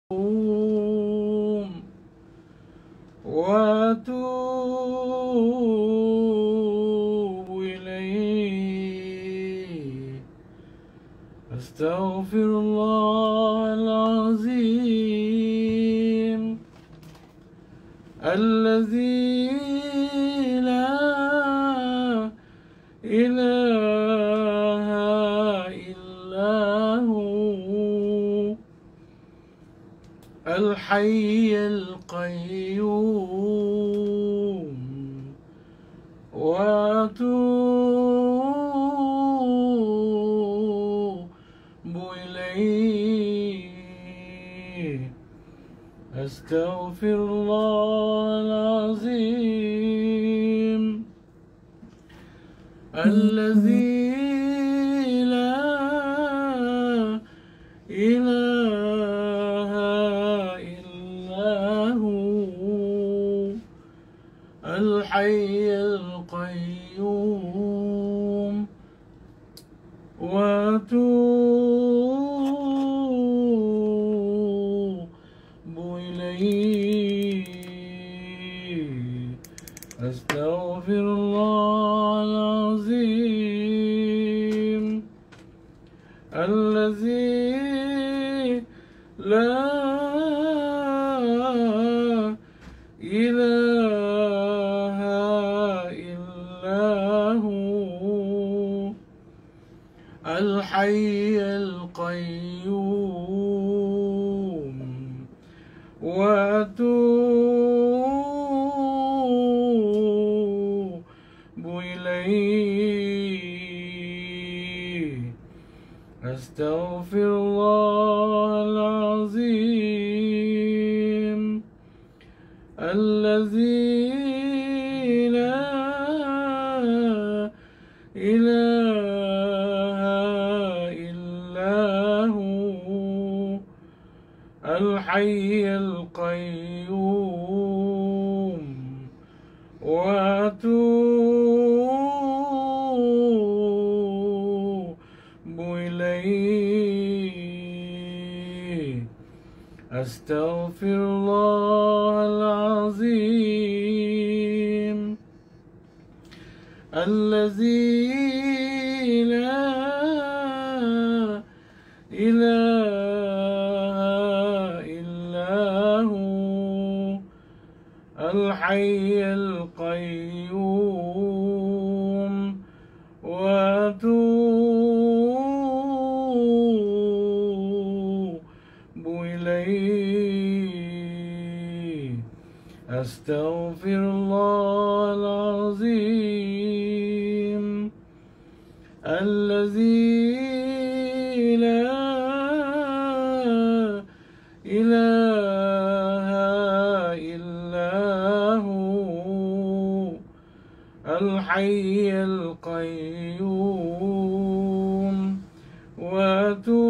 وأتوب إليه. أستغفر الله العظيم الذي لا إله إلا هو الحي القيوم. وأتوب إليه. أستغفر الله العظيم الذي لا إله إلا هو الحي القيوم. وأتوب إليه. أستغفر الله العظيم الذي لا إله إلا هو الحي القيوم. وأتوب إليه. أستغفر الله العظيم الذي لا إله إلا هو الحي القيوم. وأتوب إليه. أستغفر الله العظيم الذي لا إله إلا هو الحي القيوم. وأتوب إليه. أستغفر الله العظيم الذي لا إله إلا هو الحي القيوم. وأتوب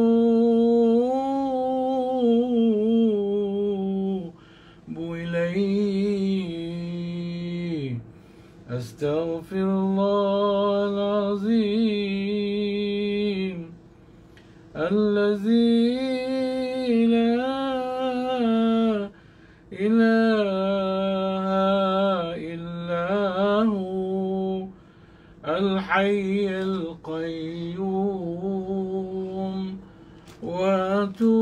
إليه. أستغفر الله العظيم الذي لا إله إلا هو الحي القيوم. وأتوب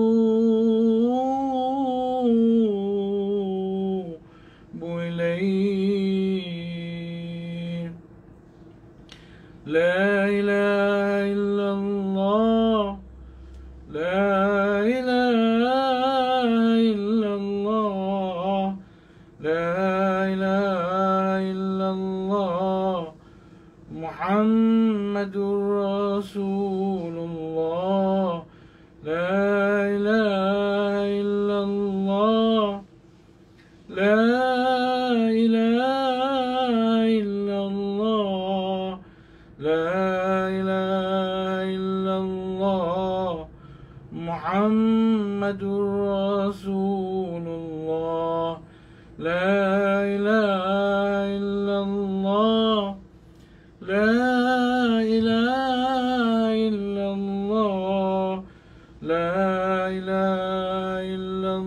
إليه. لا إله إلا الله. لا إله إلا الله. لا إله إلا الله. محمد رسول الله. لا إله إلا الله. لا إله إلا الله. لا إله إلا الله. محمد رسول الله. لا إله إلا الله. لا إله إلا الله. لا إله إلا الله.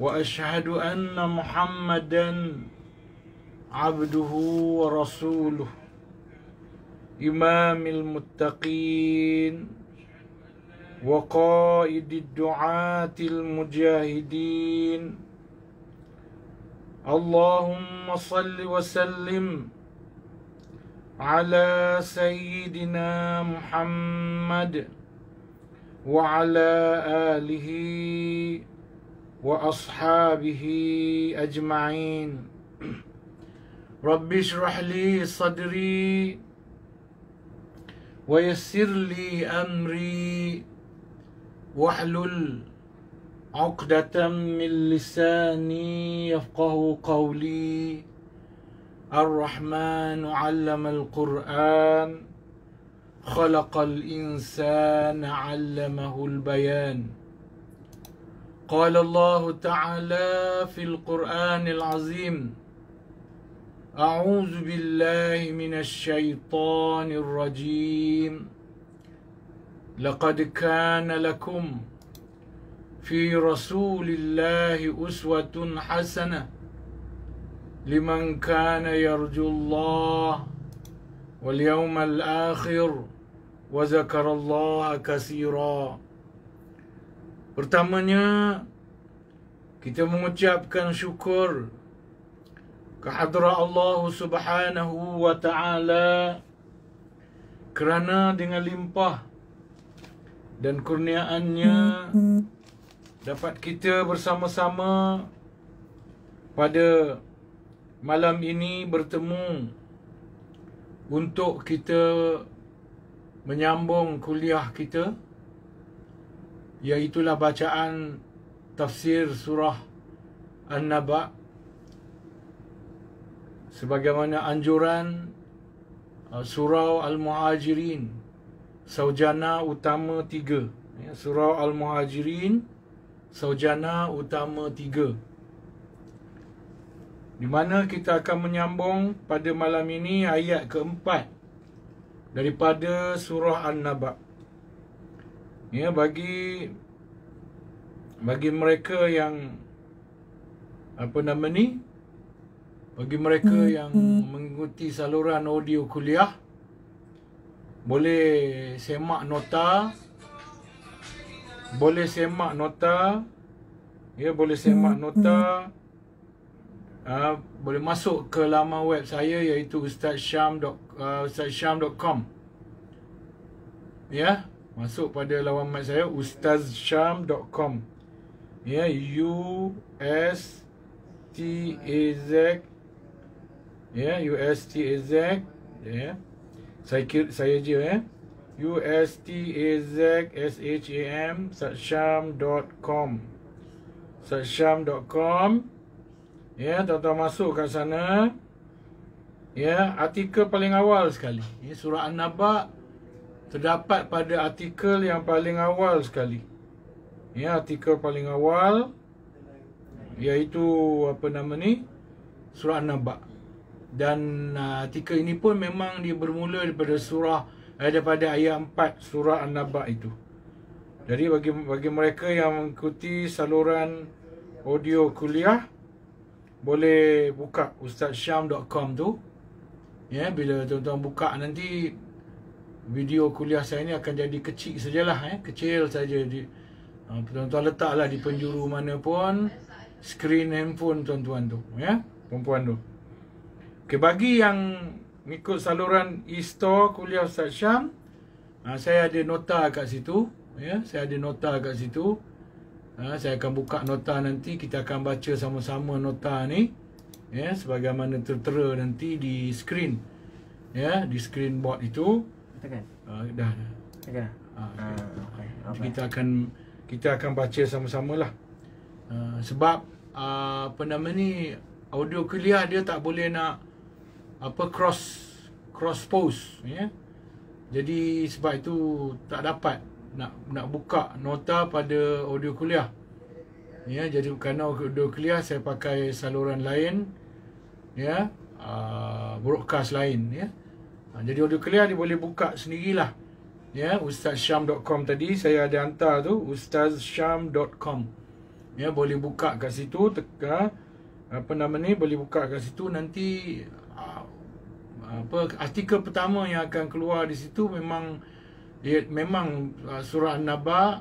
وأشهد أن محمدا عبده ورسوله إمام المتقين وقائد الدعاة المجاهدين اللهم صل وسلم على سيدنا محمد وعلى آله وأصحابه أجمعين رب اشرح لي صدري ويسر لي أمري واحلل عقدة من لساني يفقه قولي الرحمن علم القرآن خلق الإنسان علمه البيان قال الله تعالى في القرآن العظيم أعوذ بالله من الشيطان الرجيم لقد كان لكم في رسول الله أسوة حسنة لمن كان يرجو الله واليوم الآخر وذكر الله كثيرا. Pertamanya kita mengucapkan syukur kehadrat Allah Subhanahu wa taala kerana dengan limpah dan kurniaannya dapat kita bersama-sama pada malam ini bertemu untuk kita menyambung kuliah kita, iaitulah bacaan tafsir surah An-Naba sebagaimana anjuran surau Al-Muhajirin, saujana utama 3. Surau Al-Muhajirin, saujana utama 3, di mana kita akan menyambung pada malam ini ayat keempat daripada surah An-Naba. Ya, bagi mereka yang bagi mereka yang mengikuti saluran audio kuliah, boleh semak nota, boleh masuk ke laman web saya iaitu ustazsyam.com. Ya, masuk pada laman web saya ustazsyam.com. Ya, USTAZ, ya. Saya je, ya. USTAZSHAM satsyam.com. Ya, tuan-tuan masuk kat sana. Ya, artikel paling awal sekali. Ya, surah An-Naba terdapat pada artikel yang paling awal sekali. Ya, artikel paling awal iaitu surah An-Naba. Dan artikel ini pun memang dia bermula daripada ayat 4 surah An-Naba itu. Jadi bagi mereka yang mengikuti saluran audio kuliah, boleh buka ustazsyam.com tu. Ya, bila tuan-tuan buka nanti video kuliah saya ni akan jadi kecil sajalah, kecil saja. Tuan-tuan letaklah di penjuru mana pun skrin handphone tuan-tuan tu, ya, perempuan tu. Okey, bagi yang mengikut saluran e-store kuliah Ustaz Syam, saya ada nota kat situ, ya, saya akan buka nota nanti, kita akan baca sama-sama nota ni, ya, sebagaimana tertera nanti di skrin, ya, di skrin board itu. Tekan. Dah. Tekan. Okay. Kita akan baca sama-samalah. Sebab audio kuliah dia tak boleh nak cross post, ya. Jadi sebab itu tak dapat nak buka nota pada audio kuliah. Ya, jadi kerana audio kuliah saya pakai saluran lain, ya, broadcast lain, ya. Jadi audio kuliah dia boleh buka sendirilah. Ya, ustazsyam.com tadi saya ada hantar tu, ustazsyam.com. Ya, boleh buka kat situ, boleh buka kat situ. Nanti artikel pertama yang akan keluar di situ memang surah An-Naba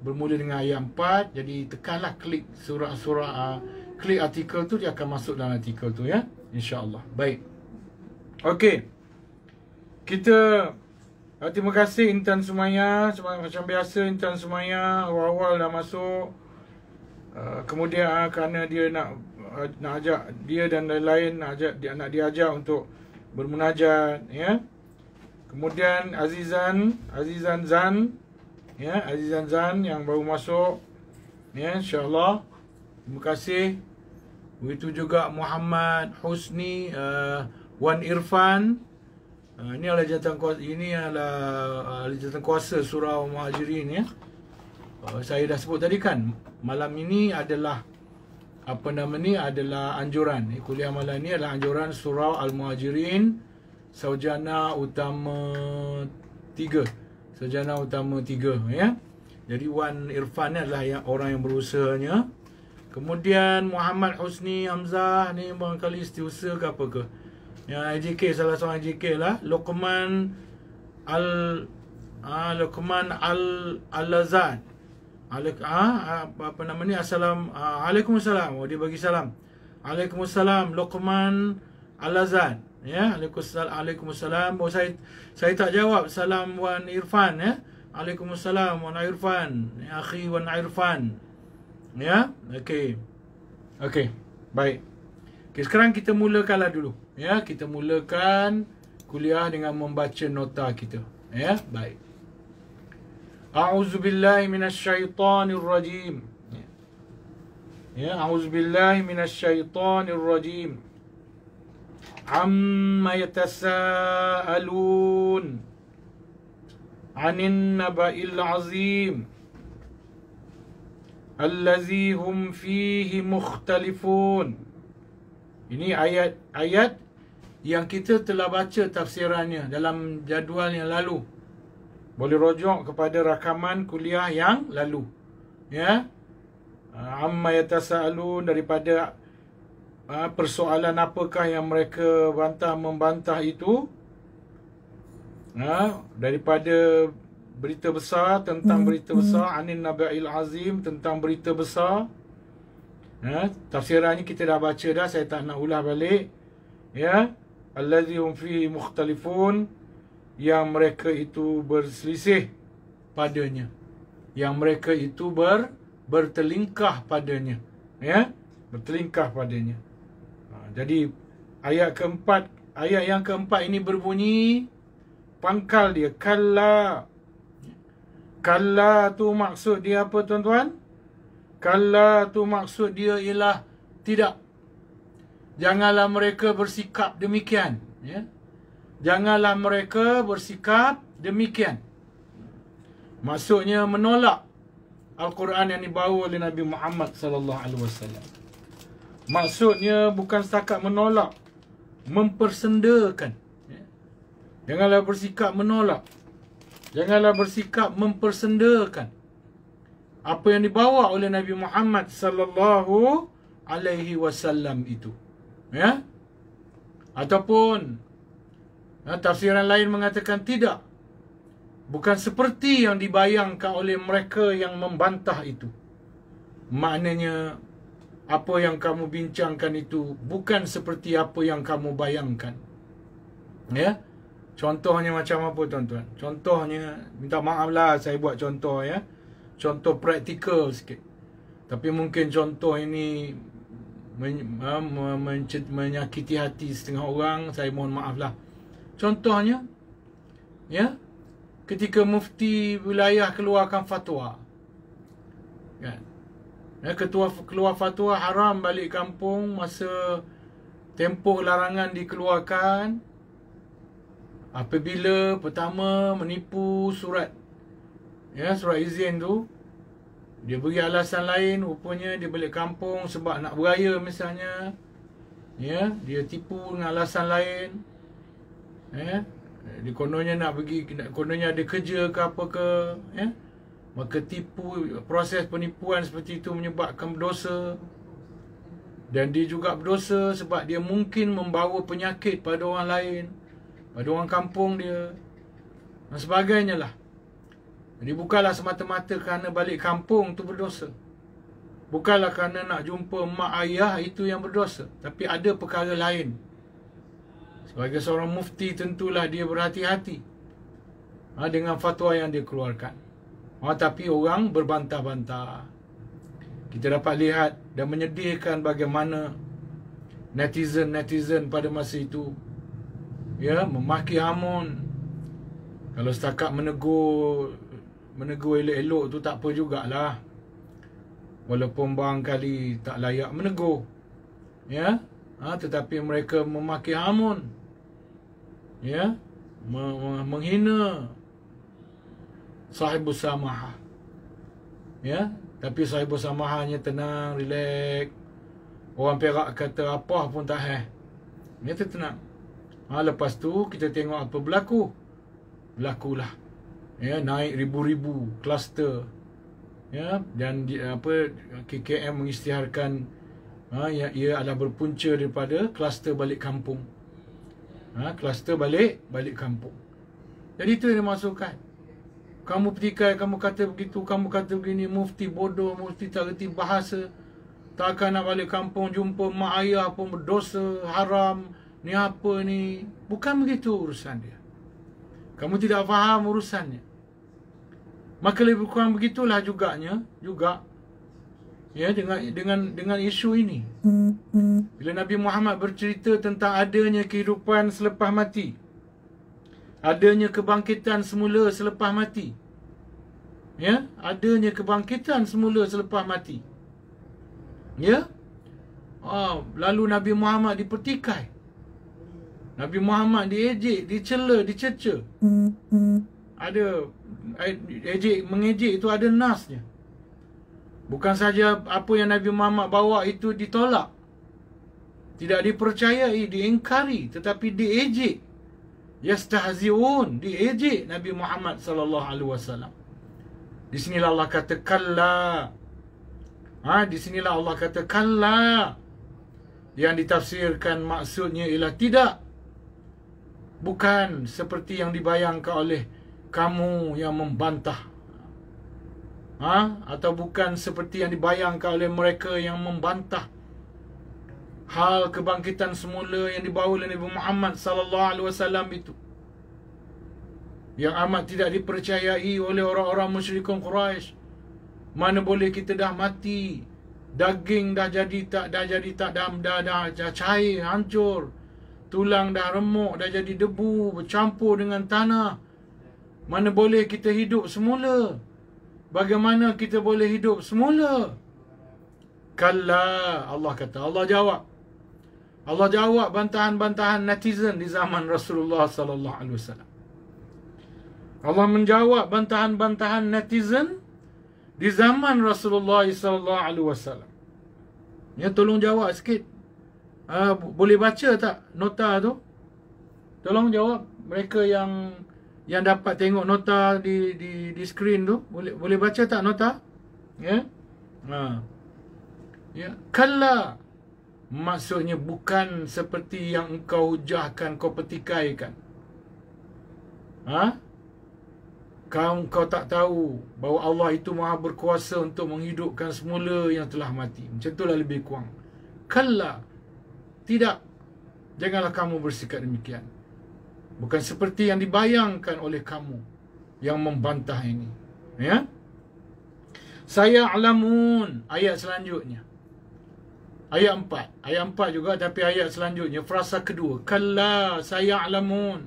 bermula dengan ayat 4. Jadi tekanlah klik klik artikel tu, dia akan masuk dalam artikel tu, ya, insya-Allah. Baik. Okey. Kita terima kasih Intan Sumaya. Macam biasa Intan Sumaya awal-awal dah masuk. Kemudian kerana dia nak ajak dia dan lain-lain, nak diajak untuk bermunajat, ya. Kemudian Azizan Zan, ya, Azizan Zan yang baru masuk, ya, insya-Allah. Terima kasih. Begitu juga Muhammad Husni, Wan Irfan. Ini adalah jawatan kuasa surah Al-Muhajirin, ya. Saya dah sebut tadi kan, malam ini adalah adalah anjuran. Kuliah malam ini adalah anjuran surah Al-Muhajirin, sarjana utama 3. Sarjana utama 3, ya. Jadi Wan Irfan ni adalah orang yang berusahanya. Kemudian Muhammad Husni Hamzah ni barangkali setiausaha ke apa ke. Yang IJK, salah seorang IJK lah. Luqman Al-Lazad. Waalaikumsalam. Dia bagi salam. Waalaikumsalam Luqman Al-Lazad. Ya, Waalaikumsalam. Saya tak jawab salam Wan Irfan, ya. Waalaikumsalam Wan Irfan. Ya, akhi Wan Irfan. Ya, okey. Baik. Okay, sekarang kita mulakanlah dulu. Ya, kita mulakan kuliah dengan membaca nota kita. Ya, baik. A'udzubillahi minasyaitonirrajim. Ya, a'udzubillahi minasyaitonirrajim. Amma yatasaalun 'anil naba'il 'azim allazi hum fihi mukhtalifun. Ini ayat-ayat yang kita telah baca tafsirannya dalam jadual yang lalu. Boleh rujuk kepada rakaman kuliah yang lalu. Ya. Amma yatasaalun, daripada persoalan apakah yang mereka membantah itu. Daripada berita besar, tentang berita besar, Anin Naba'il Azim, tentang berita besar. Tafsirannya kita dah baca dah, saya tak nak ulah balik. Ya, allazi hum fihi mukhtalifun, yang mereka itu berselisih padanya, yang mereka itu bertelingkah padanya, ya, bertelingkah padanya. Jadi ayat yang keempat ini berbunyi, pangkal dia kalla. Kalla tu maksud dia apa, tuan-tuan? Kalla tu maksud dia ialah tidak. Janganlah mereka bersikap demikian, ya. Janganlah mereka bersikap demikian. Maksudnya menolak Al-Quran yang dibawa oleh Nabi Muhammad sallallahu alaihi wasallam. Maksudnya bukan setakat menolak, mempersendakan, ya. Janganlah bersikap menolak. Janganlah bersikap mempersendakan apa yang dibawa oleh Nabi Muhammad sallallahu alaihi wasallam itu, ya. Ataupun tafsiran lain mengatakan tidak, bukan seperti yang dibayangkan oleh mereka yang membantah itu. Maknanya apa yang kamu bincangkan itu bukan seperti apa yang kamu bayangkan, ya. Contohnya macam apa, tuan-tuan? Contohnya, minta maaf lah saya buat contoh, ya. Contoh praktikal sikit. Tapi mungkin contoh ini menyakiti hati setengah orang, saya mohon maaf lah. Contohnya, ya, ketika mufti wilayah keluarkan fatwa, kan? Ya, keluar fatwa haram balik kampung masa tempoh larangan dikeluarkan. Apabila pertama menipu surat, ya, surat izin tu, dia beri alasan lain, rupanya dia balik kampung sebab nak beraya misalnya, ya, dia tipu dengan alasan lain, ya, dia kononnya nak pergi, kononnya ada kerja ke apa ke, ya. maka proses penipuan seperti itu menyebabkan berdosa. Dan dia juga berdosa sebab dia mungkin membawa penyakit pada orang lain, pada orang kampung dia dan sebagainya lah. Jadi bukanlah semata-mata kerana balik kampung tu berdosa. Bukanlah kerana nak jumpa mak ayah itu yang berdosa. Tapi ada perkara lain. Sebagai seorang mufti tentulah dia berhati-hati dengan fatwa yang dia keluarkan. Tapi orang berbantah-bantah. Kita dapat lihat dan menyedihkan bagaimana netizen pada masa itu memaki hamun. Kalau setakat menegur elok-elok tu tak apa jugalah. Walaupun barangkali tak layak menegur. Tetapi mereka memaki hamun. Menghina sahibus samahah. Tapi sahibus samahahnya tenang, relax. Orang Perak kata apa pun tak dia tenang. Lepas tu kita tengok apa berlakulah. Naik ribu-ribu kluster. Dan KKM mengisytiharkan ia adalah berpunca daripada kluster balik kampung. Kluster balik kampung. Jadi itu yang dimasukkan. Kamu petikai, kamu kata begitu, kamu kata begini, mufti bodoh, mufti tak reti bahasa. Takkan nak balik kampung jumpa mak ayah pun berdosa, haram, ni apa ni. Bukan begitu urusan dia. Kamu tidak faham urusannya. Maka lebih kurang begitulah juga dengan isu ini. Bila Nabi Muhammad bercerita tentang adanya kehidupan selepas mati, adanya kebangkitan semula selepas mati, adanya kebangkitan semula selepas mati, lalu Nabi Muhammad dipertikai, Nabi Muhammad diejek, dicela, dicerca. Ada mengejek itu ada nasnya. Bukan saja apa yang Nabi Muhammad bawa itu ditolak, tidak dipercayai, diingkari, tetapi diejek. Yastahzi'un, diejek Nabi Muhammad sallallahu alaihi wasallam. Di sinilah Allah kata kalla. Di sinilah Allah kata kalla. Yang ditafsirkan maksudnya ialah tidak. Bukan seperti yang dibayangkan oleh kamu yang membantah. Atau bukan seperti yang dibayangkan oleh mereka yang membantah hal kebangkitan semula yang dibawa oleh Nabi Muhammad sallallahu alaihi wasallam itu, yang amat tidak dipercayai oleh orang-orang musyrikin Quraisy. Mana boleh kita dah mati, daging dah cair, hancur, tulang dah remuk, dah jadi debu, bercampur dengan tanah. Mana boleh kita hidup semula? Bagaimana kita boleh hidup semula? Kalla, Allah kata. Allah jawab bantahan-bantahan netizen di zaman Rasulullah sallallahu alaihi wasallam. Allah menjawab bantahan-bantahan netizen di zaman Rasulullah sallallahu alaihi wasallam. Tolong jawab sikit. Boleh baca tak nota tu? Tolong jawab mereka yang dapat tengok nota di skrin tu. Boleh baca tak nota? Kalla, maksudnya bukan seperti yang engkau hujahkan, kau petikaikan. Kau tak tahu bahawa Allah itu maha berkuasa untuk menghidupkan semula yang telah mati. Macam itulah lebih kurang. Kalla, tidak. Janganlah kamu bersikap demikian. Bukan seperti yang dibayangkan oleh kamu yang membantah ini. Saya alamun. Ayat selanjutnya. Ayat 4. Ayat 4 juga, tapi ayat selanjutnya, frasa kedua. Kalla saya alamun.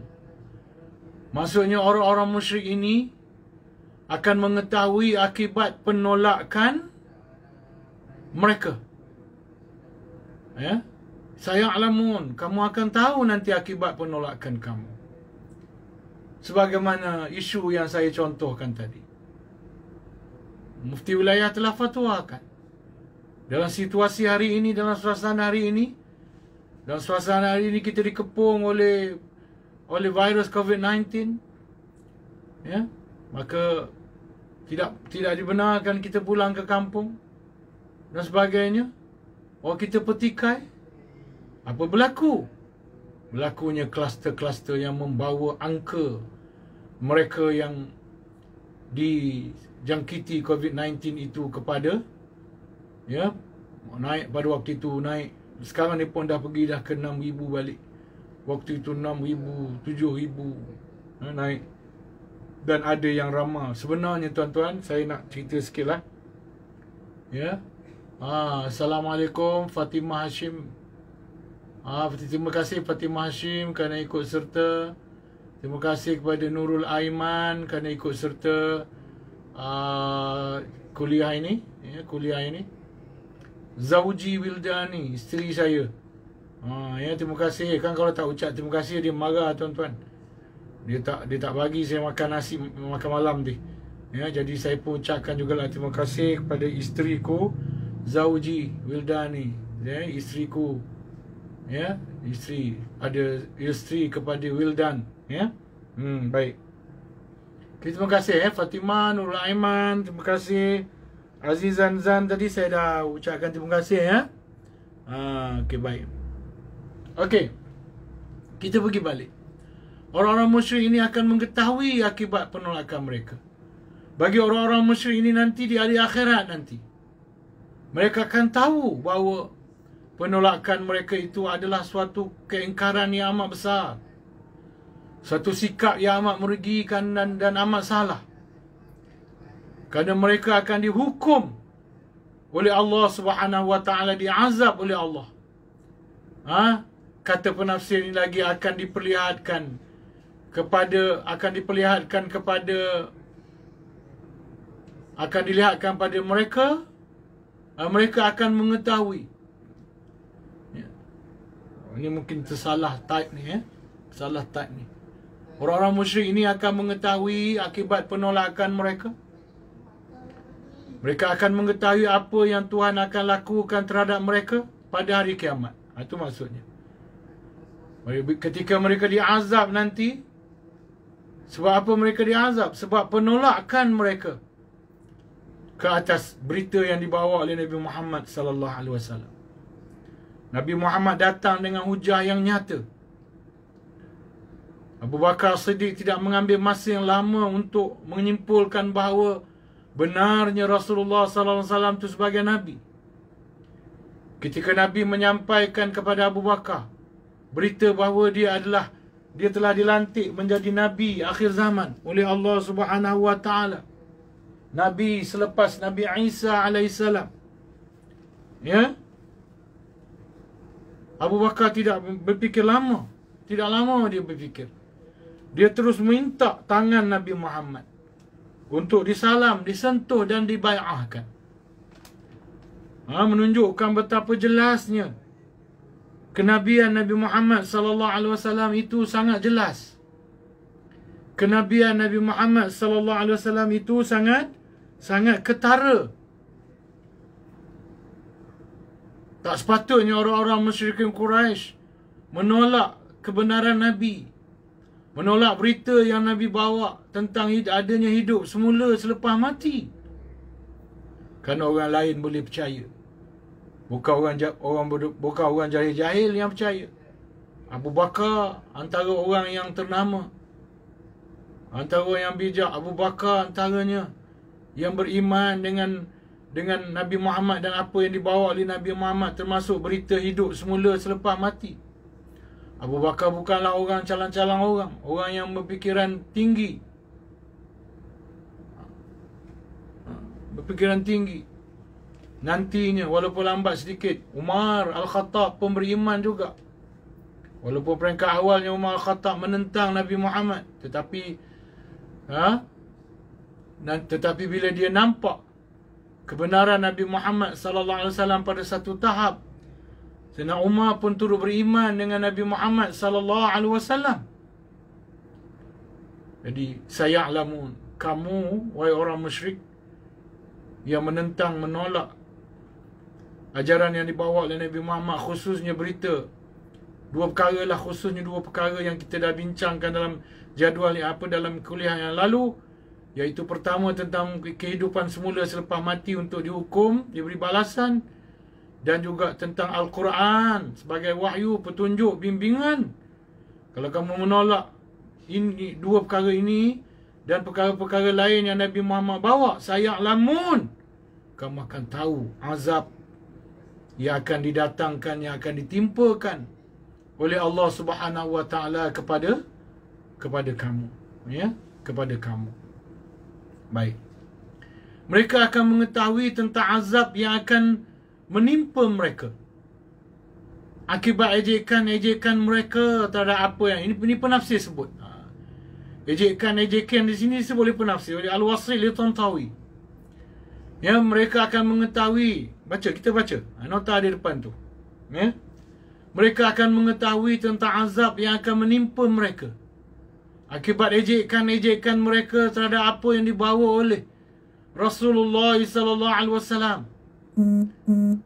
Maksudnya orang-orang musyrik ini akan mengetahui akibat penolakan mereka. Saya alamun. Kamu akan tahu nanti akibat penolakan kamu. Sebagaimana isu yang saya contohkan tadi. Mufti wilayah telah fatwakan. Dalam situasi hari ini, dalam suasana hari ini, kita dikepung oleh virus COVID-19. Maka Tidak dibenarkan kita pulang ke kampung dan sebagainya. Kita petikai. Apa berlaku? Berlakunya kluster-kluster yang membawa angka mereka yang dijangkiti COVID-19 itu kepada, naik pada waktu itu, naik. Sekarang ni pun dah pergi dah ke 6,000 balik. Waktu itu 6,000, 7,000, naik. Dan ada yang ramai. Sebenarnya tuan-tuan, saya nak cerita sikit lah. Assalamualaikum Fatimah Hashim. Terima kasih Fatimah Hashim kerana ikut serta. Terima kasih kepada Nurul Aiman kerana ikut serta kuliah ini. Zauji Wildani, isteri saya. Terima kasih. Kan kalau tak ucap terima kasih dia marah tuan-tuan. Dia tak bagi saya makan nasi makan malam dia. Jadi saya pun ucapkan jugalah terima kasih kepada isteriku Zauji Wildani, isteriku. Isteri, ada isteri kepada Wildan. Baik. Terima kasih Fatimah, Nurul Aiman, terima kasih. Azizan Zan tadi saya dah ucapkan terima kasih okey, baik. Okey. Kita pergi balik. Orang-orang musyrik ini akan mengetahui akibat penolakan mereka. Bagi orang-orang musyrik ini nanti di hari akhirat nanti, mereka akan tahu bahawa penolakan mereka itu adalah suatu keingkaran yang amat besar. Satu sikap yang amat merugikan dan amat salah. Kerana mereka akan dihukum oleh Allah Subhanahu Wa Taala, diazab oleh Allah. Kata penafsir ini lagi akan diperlihatkan pada mereka. Mereka akan mengetahui. Ini mungkin tersalah type ni salah type ni. Orang-orang musyrik ini akan mengetahui akibat penolakan mereka. Mereka akan mengetahui apa yang Tuhan akan lakukan terhadap mereka pada hari kiamat. Itu maksudnya. Ketika mereka diazab nanti, sebab apa mereka diazab? Sebab penolakan mereka ke atas berita yang dibawa oleh Nabi Muhammad sallallahu alaihi wasallam. Nabi Muhammad datang dengan hujah yang nyata. Abu Bakar Siddiq tidak mengambil masa yang lama untuk menyimpulkan bahawa benarnya Rasulullah sallallahu alaihi wasallam itu sebagai Nabi. Ketika Nabi menyampaikan kepada Abu Bakar berita bahawa dia telah dilantik menjadi Nabi akhir zaman oleh Allah Subhanahu Wa Taala. Nabi selepas Nabi Isa alaihissalam. Abu Bakar tidak berfikir lama. Tidak lama dia berfikir. Dia terus minta tangan Nabi Muhammad untuk disalam, disentuh dan dibai'ahkan. Menunjukkan betapa jelasnya kenabian Nabi Muhammad sallallahu alaihi wasallam itu sangat jelas. Kenabian Nabi Muhammad sallallahu alaihi wasallam itu sangat ketara. Tak sepatutnya orang-orang musyrikin Quraisy menolak kebenaran Nabi, menolak berita yang Nabi bawa tentang adanya hidup semula selepas mati. Kerana orang lain boleh percaya. Bukan orang jahil-jahil yang percaya. Abu Bakar antara orang yang ternama, antara yang bijak. Abu Bakar antaranya yang beriman dengan Nabi Muhammad dan apa yang dibawa oleh Nabi Muhammad, termasuk berita hidup semula selepas mati. Abu Bakar bukanlah orang calang-calang orang yang berfikiran tinggi. Berfikiran tinggi. Nantinya walaupun lambat sedikit, Umar Al-Khattab pun beriman juga. Walaupun peringkat awalnya Umar Al-Khattab menentang Nabi Muhammad, tetapi bila dia nampak kebenaran Nabi Muhammad sallallahu alaihi wasallam pada satu tahap, Sayyidina Umar pun turut beriman dengan Nabi Muhammad sallallahu alaihi wasallam. Jadi saya'lamun, kamu wahai orang musyrik yang menentang, menolak ajaran yang dibawa oleh Nabi Muhammad, khususnya berita. Khususnya dua perkara yang kita dah bincangkan dalam jadual dalam kuliah yang lalu. Iaitu pertama tentang kehidupan semula selepas mati untuk dihukum, diberi balasan. Dan juga tentang Al-Quran sebagai wahyu, petunjuk, bimbingan. Kalau kamu menolak ini, dua perkara ini dan perkara-perkara lain yang Nabi Muhammad bawa, saya'lamun, kamu akan tahu azab yang akan didatangkan, yang akan ditimpakan oleh Allah Subhanahu wa taala kepada kamu, ya, kepada kamu. Baik. Mereka akan mengetahui tentang azab yang akan menimpa mereka akibat ejekan-ejekan mereka terhadap apa yang ini penafsir sebut. Ejekan-ejekan di sini disebut oleh penafsir, oleh Al-Wasil Al-Tantawi. Ya, mereka akan mengetahui, kita baca, nota di depan tu. Ya. Mereka akan mengetahui tentang azab yang akan menimpa mereka akibat ejekan-ejekan mereka terhadap apa yang dibawa oleh Rasulullah sallallahu alaihi wasallam.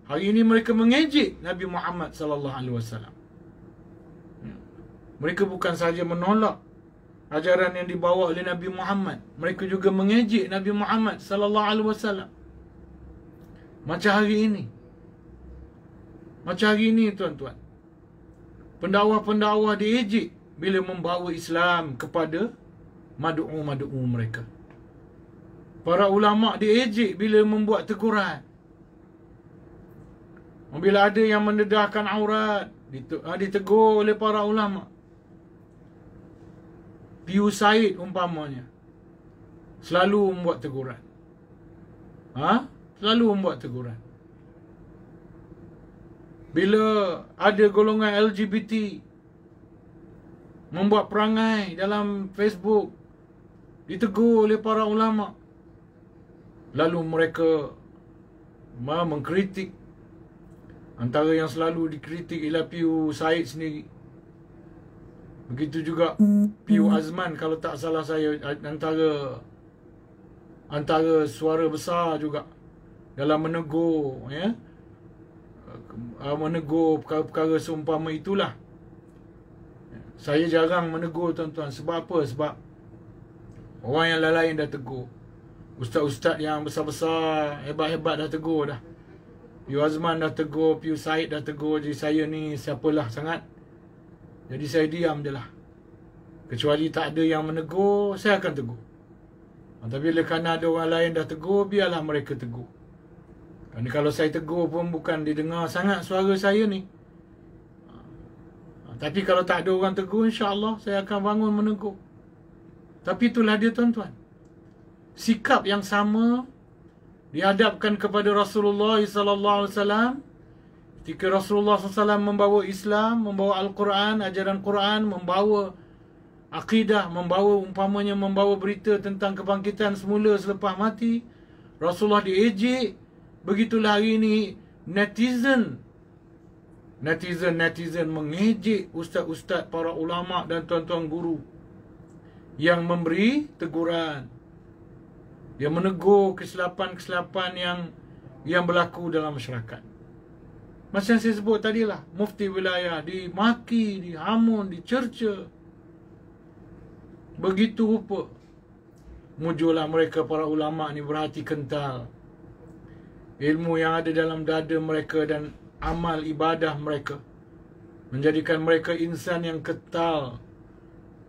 Hari ini mereka mengejek Nabi Muhammad sallallahu alaihi wasallam. Mereka bukan sahaja menolak ajaran yang dibawa oleh Nabi Muhammad, mereka juga mengejek Nabi Muhammad sallallahu alaihi wasallam. Macam hari ini, tuan-tuan. Pendakwah-pendakwah diejek bila membawa Islam kepada mad'u-mad'u mereka. Para ulama diejek bila membuat teguran. Bila ada yang mendedahkan aurat, ditegur oleh para ulama. Piu Said umpamanya selalu membuat teguran. Selalu membuat teguran. Bila ada golongan LGBT membuat perangai dalam Facebook, ditegur oleh para ulama. Lalu mereka mengkritik. Antara yang selalu dikritik ialah Piu Said sendiri. Begitu juga Piu Azman, kalau tak salah saya, antara suara besar juga dalam menegur, ya, menegur perkara-perkara seumpama itulah. Saya jarang menegur, tuan-tuan. Sebab apa? Sebab orang yang lain dah tegur. Ustaz-ustaz yang besar-besar, hebat-hebat dah tegur dah. Piu Azman dah tegur, Piu Said dah tegur. Jadi saya ni siapalah sangat. Jadi saya diam je lah. Kecuali tak ada yang menegur, saya akan tegur. Tapi kerana ada orang lain dah tegur, biarlah mereka tegur. Kerana kalau saya tegur pun bukan didengar sangat suara saya ni. Tapi kalau tak ada orang tegur, insya-Allah saya akan bangun menegur. Tapi itulah dia, tuan-tuan. Sikap yang sama dihadapkan kepada Rasulullah sallallahu alaihi wasallam ketika Rasulullah SAW membawa Islam, membawa Al-Quran, ajaran Quran, membawa akidah, membawa berita tentang kebangkitan semula selepas mati. Rasulullah diejek. Begitulah hari ini netizen mengejek ustaz-ustaz, para ulama dan tuan-tuan guru yang memberi teguran, yang menegur kesilapan-kesilapan yang berlaku dalam masyarakat. Macam yang saya sebut tadilah, mufti wilayah dimaki, dihamun, dicerca. Begitu rupa muncullah mereka, para ulama ni berhati kental. Ilmu yang ada dalam dada mereka dan amal ibadah mereka menjadikan mereka insan yang kental,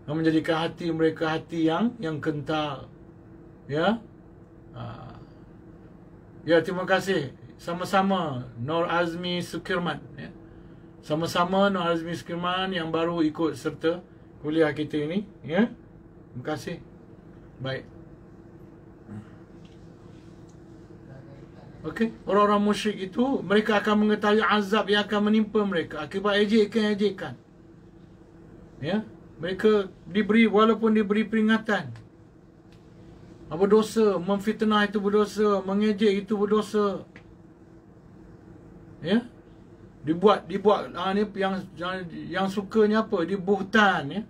menjadikan hati mereka hati yang kental. Ya. Ya, terima kasih. Sama-sama Nur Azmi Sukirman, ya. Sama-sama Nur Azmi Sukirman yang baru ikut serta kuliah kita ini, ya. Terima kasih. Baik. Okey, orang-orang musyrik itu mereka akan mengetahui azab yang akan menimpa mereka akibat ejekan-ejekan. Ya, mereka walaupun diberi peringatan. Berdosa, memfitnah itu berdosa, mengejek itu berdosa. Ya. Dibuat ni yang sukanya apa? Dibuhtan, ya.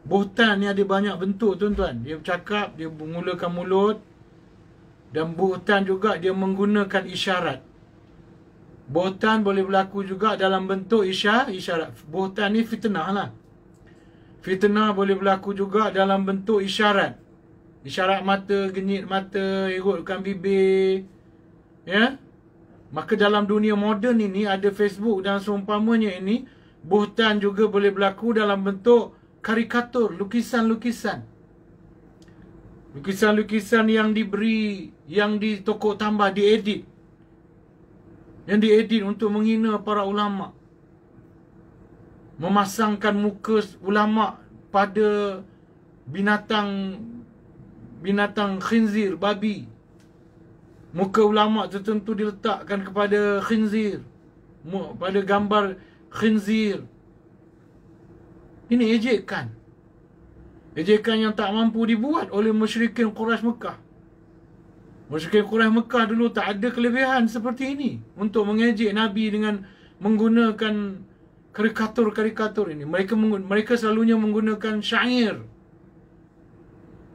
Buhtan ni ada banyak bentuk, tuan-tuan. Dia bercakap, dia mengulakan mulut. Dan buhtan juga dia menggunakan isyarat. Buhtan boleh berlaku juga dalam bentuk isyarat. Buhtan ni fitnah lah. Fitnah boleh berlaku juga dalam bentuk isyarat. isyarat mata, genyit mata, irutkan bibir. Ya. Maka dalam dunia moden ini ada Facebook dan seumpamanya ini, buhtan juga boleh berlaku dalam bentuk karikatur, lukisan-lukisan. Lukisan-lukisan yang diberi, yang ditokok tambah, diedit. Yang diedit untuk menghina para ulama. Memasangkan muka ulama pada binatang khinzir, babi. Muka ulama tertentu diletakkan kepada khinzir, pada gambar khinzir. Ini ejekan. Ejekan yang tak mampu dibuat oleh musyrikin Quraisy Mekah. Musyrikin Quraisy Mekah dulu tak ada kelebihan seperti ini untuk mengejek Nabi dengan menggunakan karikatur-karikatur ini. Mereka selalunya menggunakan syair.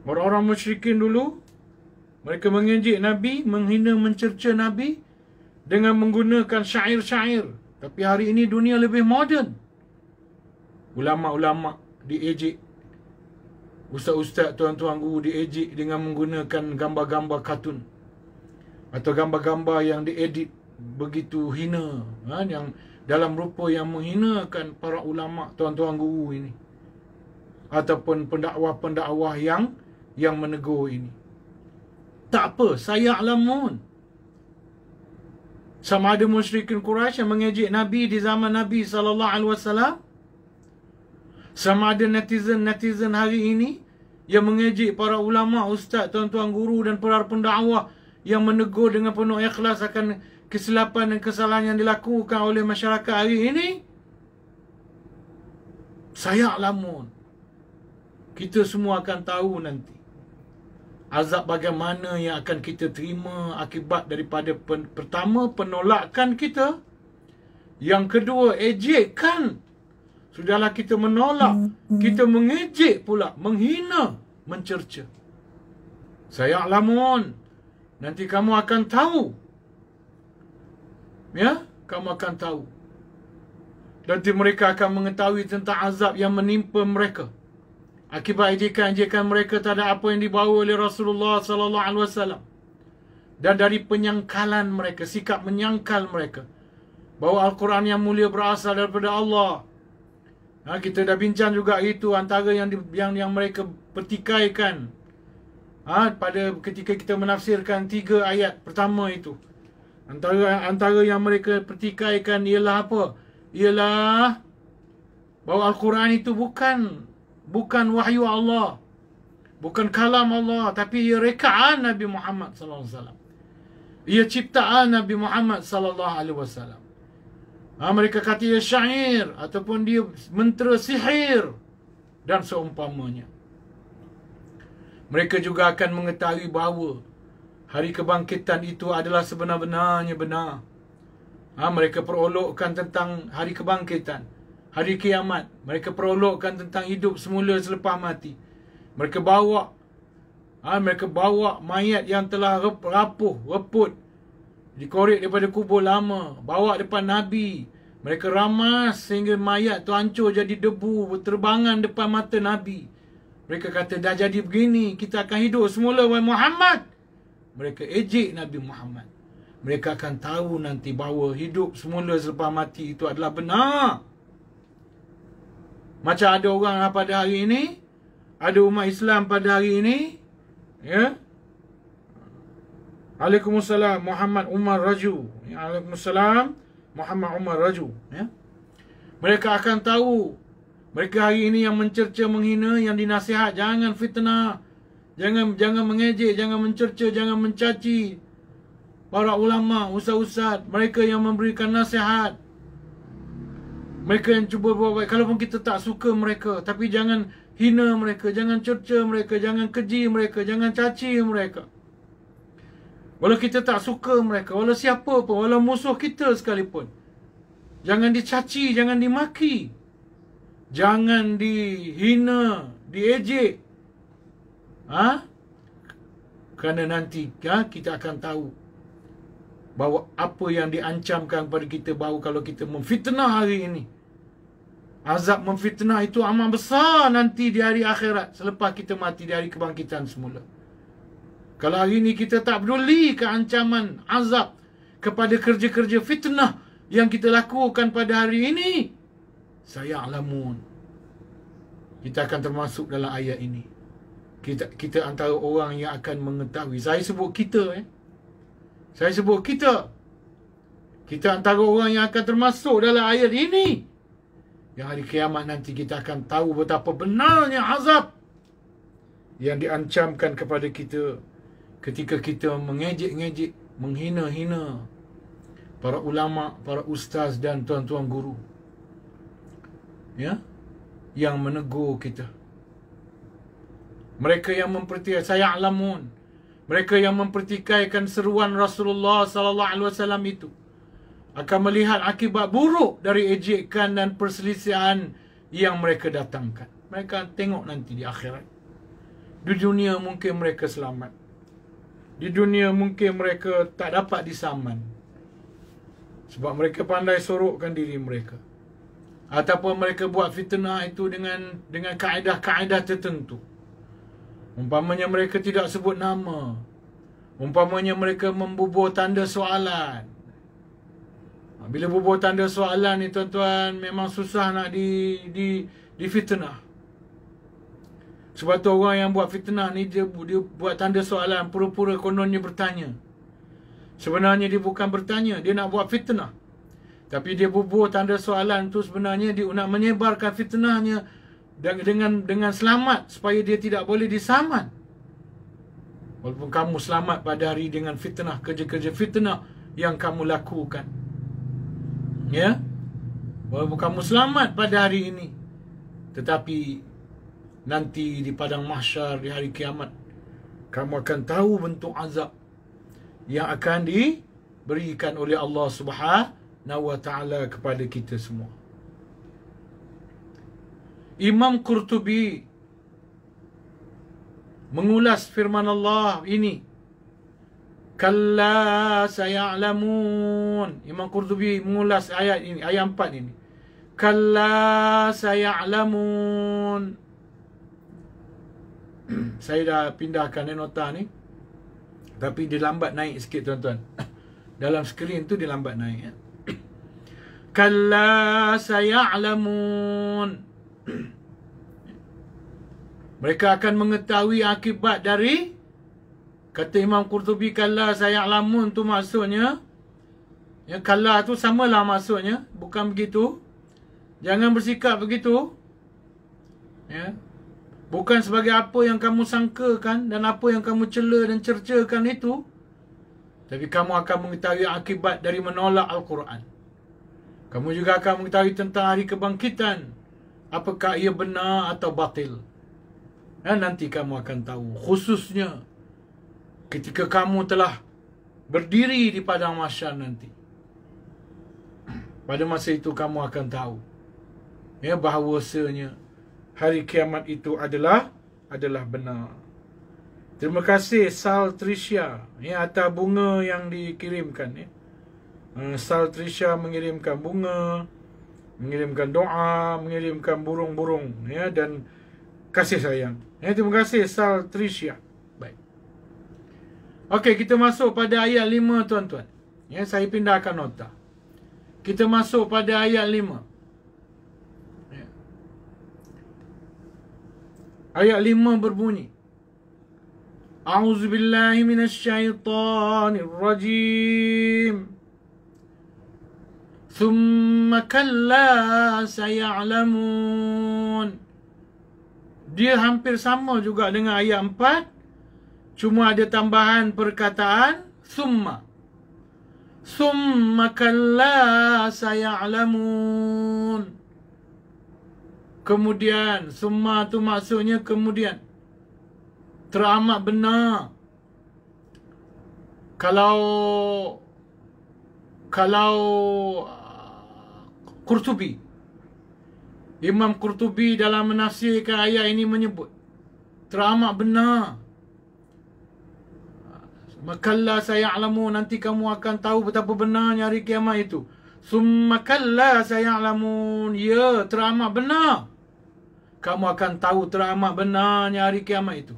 Orang-orang musyrikin dulu, mereka mengejek Nabi, menghina, mencerca Nabi dengan menggunakan syair-syair. Tapi hari ini dunia lebih moden. Ulama-ulama diejek. Ustaz-ustaz, tuan-tuan guru diejek dengan menggunakan gambar-gambar kartun. Atau gambar-gambar yang diedit begitu hina. Yang dalam rupa yang menghinakan para ulama, tuan-tuan guru ini. Ataupun pendakwah-pendakwah yang menegur ini. Tak apa, saya alamun. Sama ada musyrikin Quraisy yang mengejek Nabi di zaman Nabi SAW. Sama ada netizen-netizen hari ini yang mengejek para ulama, ustaz, tuan-tuan guru dan para pendakwah yang menegur dengan penuh ikhlas akan kesilapan dan kesalahan yang dilakukan oleh masyarakat hari ini. Saya alamun. Kita semua akan tahu nanti azab bagaimana yang akan kita terima akibat daripada pertama, penolakan kita. Yang kedua, ejekan. Sudahlah kita menolak, kita mengejek pula, menghina, mencerca. Saya alamun. Nanti kamu akan tahu. Ya, kamu akan tahu. Nanti mereka akan mengetahui tentang azab yang menimpa mereka akibat ejekan-ejekan mereka terhadap apa yang dibawa oleh Rasulullah SAW. Dan dari penyangkalan mereka, sikap menyangkal mereka, bahawa Al-Quran yang mulia berasal daripada Allah. Kita dah bincang juga itu antara yang mereka pertikaikan. Pada ketika kita menafsirkan 3 ayat pertama itu. Antara yang mereka pertikaikan ialah apa? Ialah bahawa Al-Quran itu bukan wahyu Allah, bukan kalam Allah, tapi ia rekaan Nabi Muhammad SAW. Ia ciptaan Nabi Muhammad SAW. Mereka kata ia syair ataupun dia mentera sihir dan seumpamanya. Mereka juga akan mengetahui bahawa hari kebangkitan itu adalah sebenar-benarnya benar. Mereka perolokkan tentang hari kebangkitan, hari kiamat. Mereka perolokkan tentang hidup semula selepas mati. Mereka bawa mayat yang telah rapuh, reput, dikorek daripada kubur lama, bawa depan Nabi. Mereka ramas sehingga mayat tu hancur jadi debu, berterbangan depan mata Nabi. Mereka kata, dah jadi begini, kita akan hidup semula, wahai Muhammad. Mereka ejek Nabi Muhammad. Mereka akan tahu nanti bahawa hidup semula selepas mati itu adalah benar. Macam ada orang pada hari ini, ada umat Islam pada hari ini, ya. Waalaikumsalam Muhammad Umar Raju. Ya, Waalaikumsalam Muhammad Umar Raju, ya. Mereka akan tahu, mereka hari ini yang mencerca, menghina, yang dinasihat, jangan fitnah, jangan mengejek, jangan mencerca, jangan mencaci para ulama, ustaz-ustaz, mereka yang memberikan nasihat. Mereka yang cuba buat baik. Kalaupun kita tak suka mereka, tapi jangan hina mereka, jangan cerca mereka, jangan keji mereka, jangan caci mereka. Walau kita tak suka mereka, walau siapa pun, walau musuh kita sekalipun, jangan dicaci, jangan dimaki, jangan dihina, diejek. Kerana nanti kita akan tahu bahawa apa yang diancamkan kepada kita, bahawa kalau kita memfitnah hari ini, azab memfitnah itu amat besar nanti di hari akhirat, selepas kita mati, di hari kebangkitan semula. Kalau hari ini kita tak peduli ke ancaman azab kepada kerja-kerja fitnah yang kita lakukan pada hari ini, saya'lamun, kita akan termasuk dalam ayat ini. Kita antara orang yang akan mengetahui. Saya sebut kita. Saya sebut kita. Kita antara orang yang akan termasuk dalam ayat ini. Yang hari kiamat nanti kita akan tahu betapa benarnya azab yang diancamkan kepada kita ketika kita mengejek-ngejek, menghina-hina para ulama, para ustaz dan tuan-tuan guru, ya, yang menegur kita. Mereka yang saya'lamun, mereka yang mempertikaikan seruan Rasulullah sallallahu alaihi wasallam itu akan melihat akibat buruk dari ejekan dan perselisihan yang mereka datangkan. Mereka tengok nanti di akhirat. Di dunia mungkin mereka selamat. Di dunia mungkin mereka tak dapat disaman. Sebab mereka pandai sorokkan diri mereka. Ataupun mereka buat fitnah itu dengan kaedah-kaedah tertentu. Umpamanya mereka tidak sebut nama. Umpamanya mereka membubuh tanda soalan. Bila bubuh tanda soalan ni tuan-tuan, memang susah nak di fitnah. Sebab tu orang yang buat fitnah ni dia buat tanda soalan, pura-pura kononnya bertanya. Sebenarnya dia bukan bertanya, dia nak buat fitnah. Tapi dia bubuh tanda soalan tu sebenarnya dia nak menyebarkan fitnahnya dengan selamat supaya dia tidak boleh disaman. Walaupun kamu selamat pada hari dengan fitnah, kerja-kerja fitnah yang kamu lakukan. Ya, walaupun kamu selamat pada hari ini, tetapi nanti di padang mahsyar, di hari kiamat, kamu akan tahu bentuk azab yang akan diberikan oleh Allah Subhanahu wa ta'ala kepada kita semua. Imam Qurtubi mengulas firman Allah ini. Kalla saya'lamun. Imam Qurtubi mengulas ayat ini, ayat 4 ini. Kalla saya'lamun. Saya dah pindahkan nota ni, tapi dia lambat naik sikit tuan-tuan. Dalam skrin tu dia lambat naik, ya. Kalla saya'lamun. Mereka akan mengetahui akibat dari, kata Imam Qurtubi, kalla saya'lamun tu maksudnya, ya, kalla tu samalah maksudnya, bukan begitu. Jangan bersikap begitu, ya. Bukan sebagai apa yang kamu sangkakan dan apa yang kamu cela dan cercakan itu, tapi kamu akan mengetahui akibat dari menolak Al-Quran. Kamu juga akan mengetahui tentang hari kebangkitan, apakah ia benar atau batil. Dan nanti kamu akan tahu, khususnya ketika kamu telah berdiri di padang mahsyar nanti. Pada masa itu kamu akan tahu, ya, bahawasanya hari kiamat itu adalah benar. Terima kasih Sal Tricia, ya, atas bunga yang dikirimkan, ya. Sal Tricia mengirimkan bunga, mengirimkan doa, mengirimkan burung-burung, ya, dan kasih sayang. Ya, terima kasih Sal Tricia. Baik. Okey, kita masuk pada ayat 5 tuan-tuan. Ya, saya pindahkan nota. Kita masuk pada ayat 5. Ya. Ayat 5 berbunyi, A'udzubillahi minasyaitanirrajim. Thumma kalla saya'lamun. Dia hampir sama juga dengan ayat 4, cuma ada tambahan perkataan summa. Summa kalla saya'lamun. Kemudian, summa tu maksudnya kemudian. Teramat benar. Kalau Qurtubi, Imam Qurtubi dalam menafsirkan ayat ini menyebut teramat benar. Makalla saya'lamun, nanti kamu akan tahu betapa benarnya hari kiamat itu. Summa kalla saya'lamun, ya, teramat benar. Kamu akan tahu teramat benarnya hari kiamat itu.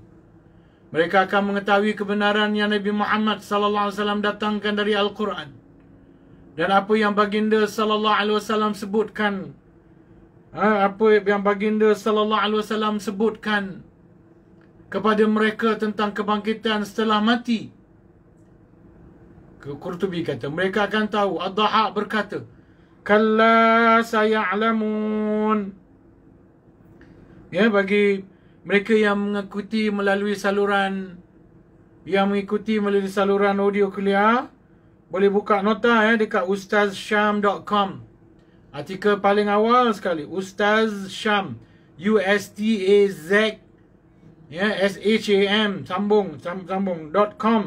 Mereka akan mengetahui kebenaran yang Nabi Muhammad sallallahu alaihi wasallam datangkan dari Al-Quran. Dan apa yang baginda sallallahu alaihi wasallam sebutkan, apa yang baginda sallallahu alaihi wasallam sebutkan kepada mereka tentang kebangkitan setelah mati. Qurtubi kata, mereka akan tahu. Ad-Dhahhak berkata, kalla saya'lamun. Ya, bagi mereka yang mengikuti melalui saluran audio kuliah, boleh buka nota dekat ustazsyam.com. Artikel paling awal sekali, Ustaz Syam, USTAZ SHAM sambung.com.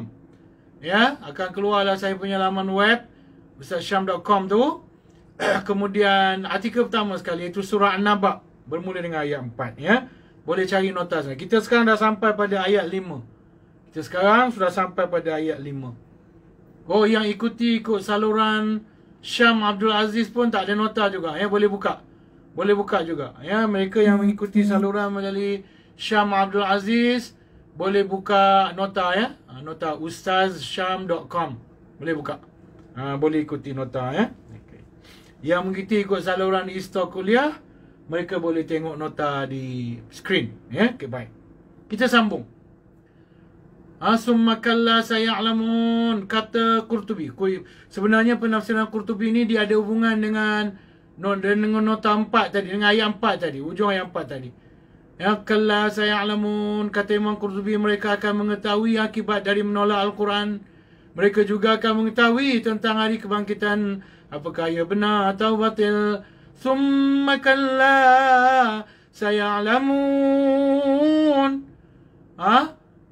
Ya, akan keluarlah saya punya laman web ustazsyam.com tu. Kemudian artikel pertama sekali iaitu surah An-Naba bermula dengan ayat 4 ya. Boleh cari nota sana. Kita sekarang dah sampai pada ayat 5. Kita sekarang sudah sampai pada ayat 5. Oh, yang ikut saluran Syam Abdul Aziz pun tak ada nota juga ya, boleh buka. Boleh buka juga ya, mereka yang mengikuti saluran melalui Syam Abdul Aziz boleh buka nota ya, nota ustazsyam.com. Boleh buka. Boleh ikuti nota ya. Okay. Yang mengikuti ikut saluran Isto Kuliah, mereka boleh tengok nota di screen ya. Okey, baik. Kita sambung. Summa kalla saya'lamun, kata Qurtubi. Sebenarnya penafsiran Qurtubi ini dia ada hubungan dengan nota 4 tadi, dengan ayat 4 tadi, ujung ayat 4 tadi. Ya, kalla saya'lamun, kata Imam Qurtubi, mereka akan mengetahui akibat dari menolak Al-Quran. Mereka juga akan mengetahui tentang hari kebangkitan, apakah ia benar atau batil. Summa kalla saya'lamun.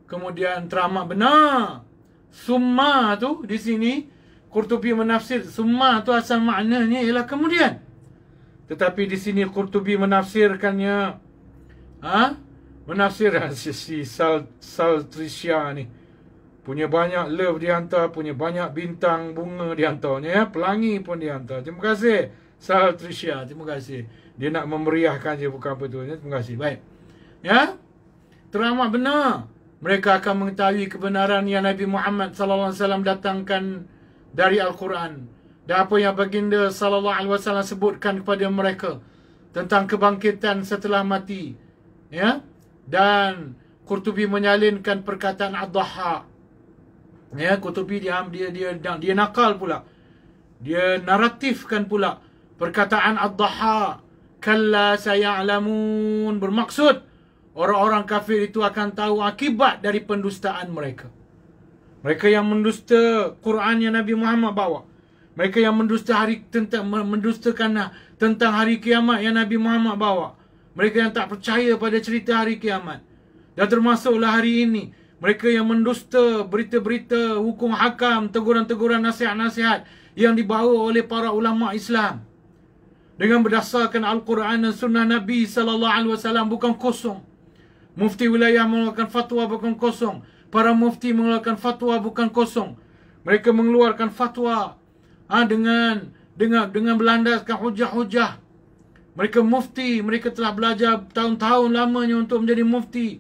Kemudian teramat benar. Summa tu di sini Qurtubi menafsir, summa tu asal maknanya ialah kemudian. Tetapi di sini Qurtubi menafsirkannya, menafsir si Saltrisha ni punya banyak love dihantar, punya banyak bintang bunga dihantarnya ya, pelangi pun dihantar. Terima kasih Saltrisha, terima kasih. Dia nak memeriahkan je, bukan apa tu ya. Terima kasih. Baik. Ya. Teramat benar. Mereka akan mengetahui kebenaran yang Nabi Muhammad sallallahu alaihi wasallam datangkan dari Al-Quran. Dan apa yang baginda sallallahu alaihi wasallam sebutkan kepada mereka tentang kebangkitan setelah mati. Ya. Dan Qurtubi menyalinkan perkataan Ad-Dhahhak. Ya, Qurtubi dia nakal pula. Dia naratifkan pula perkataan Ad-Dhahhak. Kalla saya'lamun, bermaksud orang-orang kafir itu akan tahu akibat dari pendustaan mereka. Mereka yang mendusta Quran yang Nabi Muhammad bawa. Mereka yang mendustakan tentang hari kiamat yang Nabi Muhammad bawa. Mereka yang tak percaya pada cerita hari kiamat. Dan termasuklah hari ini, mereka yang mendusta berita-berita hukum hakam, teguran-teguran, nasihat-nasihat yang dibawa oleh para ulama Islam. Dengan berdasarkan Al-Quran dan Sunnah Nabi SAW, bukan kosong. Mufti wilayah mengeluarkan fatwa bukan kosong. Para mufti mengeluarkan fatwa bukan kosong. Mereka mengeluarkan fatwa dengan berlandaskan hujah-hujah. Mereka mufti, mereka telah belajar tahun-tahun lamanya untuk menjadi mufti.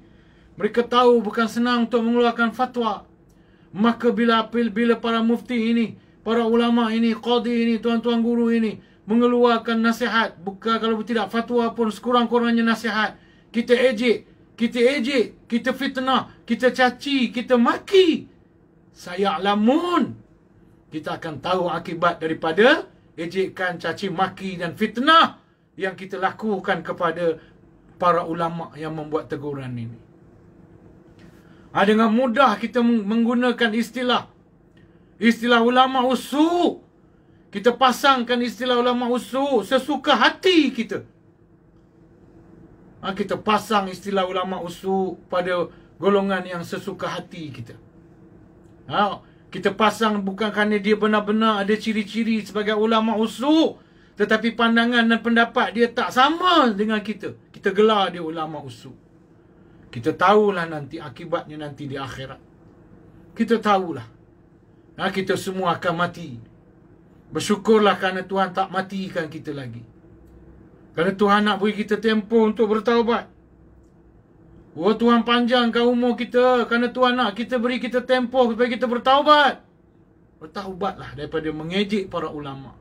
Mereka tahu bukan senang untuk mengeluarkan fatwa. Maka bila para mufti ini, para ulama ini, qadi ini, tuan-tuan guru ini mengeluarkan nasihat, bukan kalau tidak fatwa pun sekurang-kurangnya nasihat, kita ejek, kita fitnah, kita caci, kita maki, saya'lamun, kita akan tahu akibat daripada ejekan, caci maki dan fitnah yang kita lakukan kepada para ulama yang membuat teguran ini. Dengan mudah kita menggunakan istilah ulama usul. Kita pasangkan istilah ulama usul sesuka hati kita. Kita pasang istilah ulama usul pada golongan yang sesuka hati kita. Kita pasang bukan kerana dia benar-benar ada ciri-ciri sebagai ulama usul, tetapi pandangan dan pendapat dia tak sama dengan kita. Kita gelar dia ulama usul. Kita tahulah nanti akibatnya nanti di akhirat. Kita tahulah. Kita semua akan mati. Bersyukurlah kerana Tuhan tak matikan kita lagi. Kerana Tuhan nak beri kita tempoh untuk bertaubat. Oh Tuhan panjangkan umur kita, kerana Tuhan nak kita beri kita tempoh supaya kita bertaubat. Bertaubatlah daripada mengejek para ulama.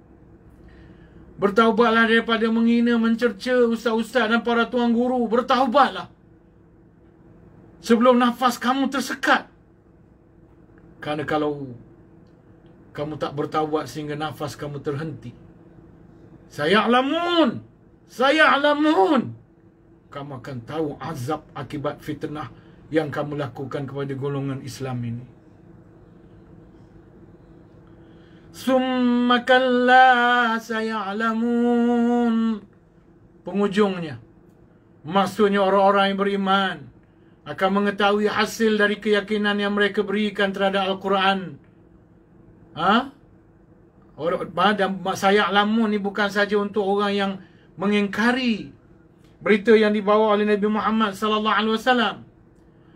Bertaubatlah daripada menghina, mencerca ustaz-ustaz dan para tuan guru. Bertaubatlah sebelum nafas kamu tersekat. Kerana kalau kamu tak bertaubat sehingga nafas kamu terhenti, saya'lamun, kamu akan tahu azab akibat fitnah yang kamu lakukan kepada golongan Islam ini. Summa kalla saya'lamun. Penghujungnya, maksudnya orang-orang yang beriman akan mengetahui hasil dari keyakinan yang mereka berikan terhadap Al-Quran. Dan saya'lamun ni bukan saja untuk orang yang mengingkari berita yang dibawa oleh Nabi Muhammad sallallahu alaihi wasallam.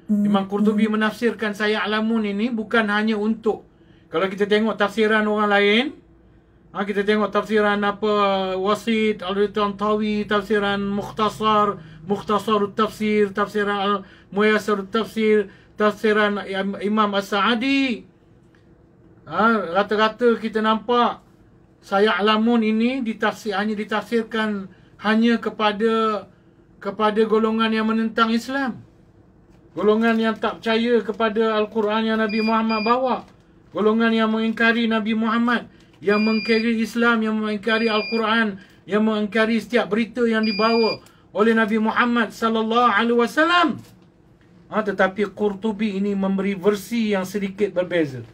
Imam Qurtubi menafsirkan saya'lamun ini bukan hanya untuk, kalau kita tengok tafsiran orang lain, kita tengok tafsiran Wasit, Al-Tantawi, tafsiran Mukhtasar Tafsir, tafsiran Al-Muyassar Tafsir, tafsiran Imam As-Sa'adi. Rata-rata kita nampak saya'lamun ini hanya ditafsirkan hanya kepada golongan yang menentang Islam. Golongan yang tak percaya kepada Al-Quran yang Nabi Muhammad bawa. Golongan yang mengingkari Nabi Muhammad, yang mengingkari Islam, yang mengingkari Al-Quran, yang mengingkari setiap berita yang dibawa oleh Nabi Muhammad sallallahu alaihi wasallam. Tetapi Qurtubi ini memberi versi yang sedikit berbeza.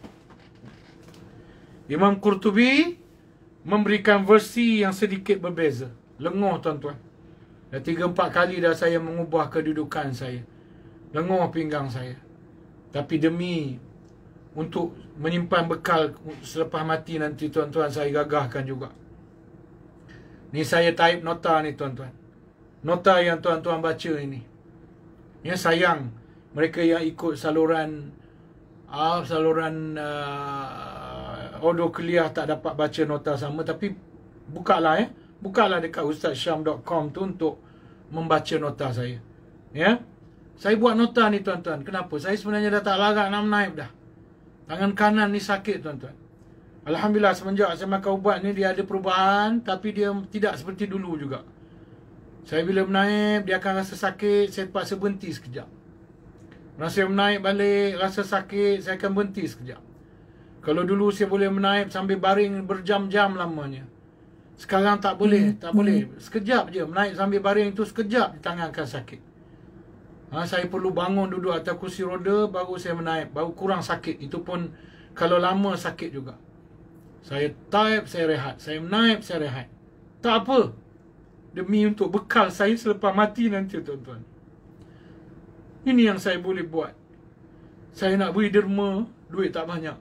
Imam Qurtubi memberikan versi yang sedikit berbeza. Lenguh tuan-tuan. Dah 3-4 kali dah saya mengubah kedudukan saya. Lenguh pinggang saya. Tapi demi untuk menyimpan bekal selepas mati nanti tuan-tuan, saya gagahkan juga. Ni saya type nota ni tuan-tuan. Nota yang tuan-tuan baca ini. Ya, sayang mereka yang ikut saluran audio kuliah tak dapat baca nota sama. Tapi bukalah bukalah dekat ustazsyam.com tu untuk membaca nota saya. Ya. Saya buat nota ni tuan-tuan. Kenapa? Saya sebenarnya dah tak larat nak menaip dah. Tangan kanan ni sakit tuan-tuan. Alhamdulillah semenjak saya makan ubat ni dia ada perubahan, tapi dia tidak seperti dulu juga. Saya bila menaip dia akan rasa sakit, saya terpaksa berhenti sekejap. Masa saya menaip balik rasa sakit, saya akan berhenti sekejap. Kalau dulu saya boleh menaip sambil baring berjam-jam lamanya. Sekarang tak boleh, tak boleh. Sekejap je menaip sambil baring tu, sekejap tangan akan sakit. Saya perlu bangun duduk atas kursi roda baru saya menaip, baru kurang sakit. Itu pun kalau lama sakit juga. Saya type, saya rehat. Saya menaip, saya rehat. Tak apa. Demi untuk bekal saya selepas mati nanti tuan-tuan. Ini yang saya boleh buat. Saya nak beri derma, duit tak banyak.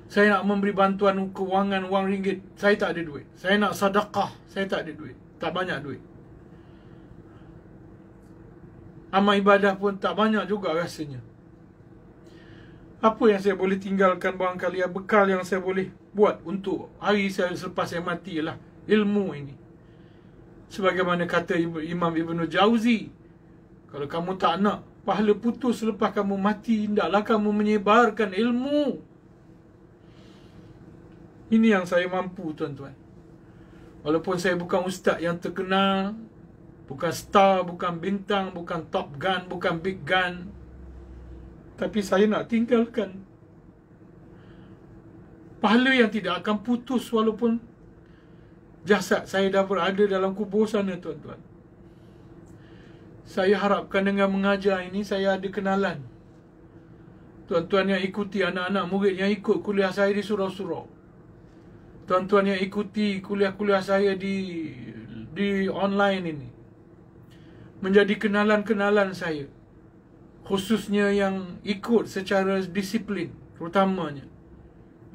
Saya nak memberi bantuan kewangan, wang ringgit, saya tak ada duit. Saya nak sedekah, saya tak ada duit. Tak banyak duit. Amal ibadah pun tak banyak juga rasanya. Apa yang saya boleh tinggalkan barangkali, bekal yang saya boleh buat untuk hari saya selepas saya mati ialah ilmu ini. Sebagaimana kata Imam Ibn Jauzi, kalau kamu tak nak pahala putus selepas kamu mati, hendaklah kamu menyebarkan ilmu. Ini yang saya mampu tuan-tuan. Walaupun saya bukan ustaz yang terkenal, bukan star, bukan bintang, bukan top gun, bukan big gun, tapi saya nak tinggalkan pahala yang tidak akan putus walaupun jasad saya dah berada dalam kubur sana tuan-tuan. Saya harapkan dengan mengajar ini saya ada kenalan. Tuan-tuan yang ikuti, anak-anak murid yang ikut kuliah saya di surau-surau, tuan-tuan yang ikuti kuliah-kuliah saya di online ini, menjadi kenalan-kenalan saya, khususnya yang ikut secara disiplin, terutamanya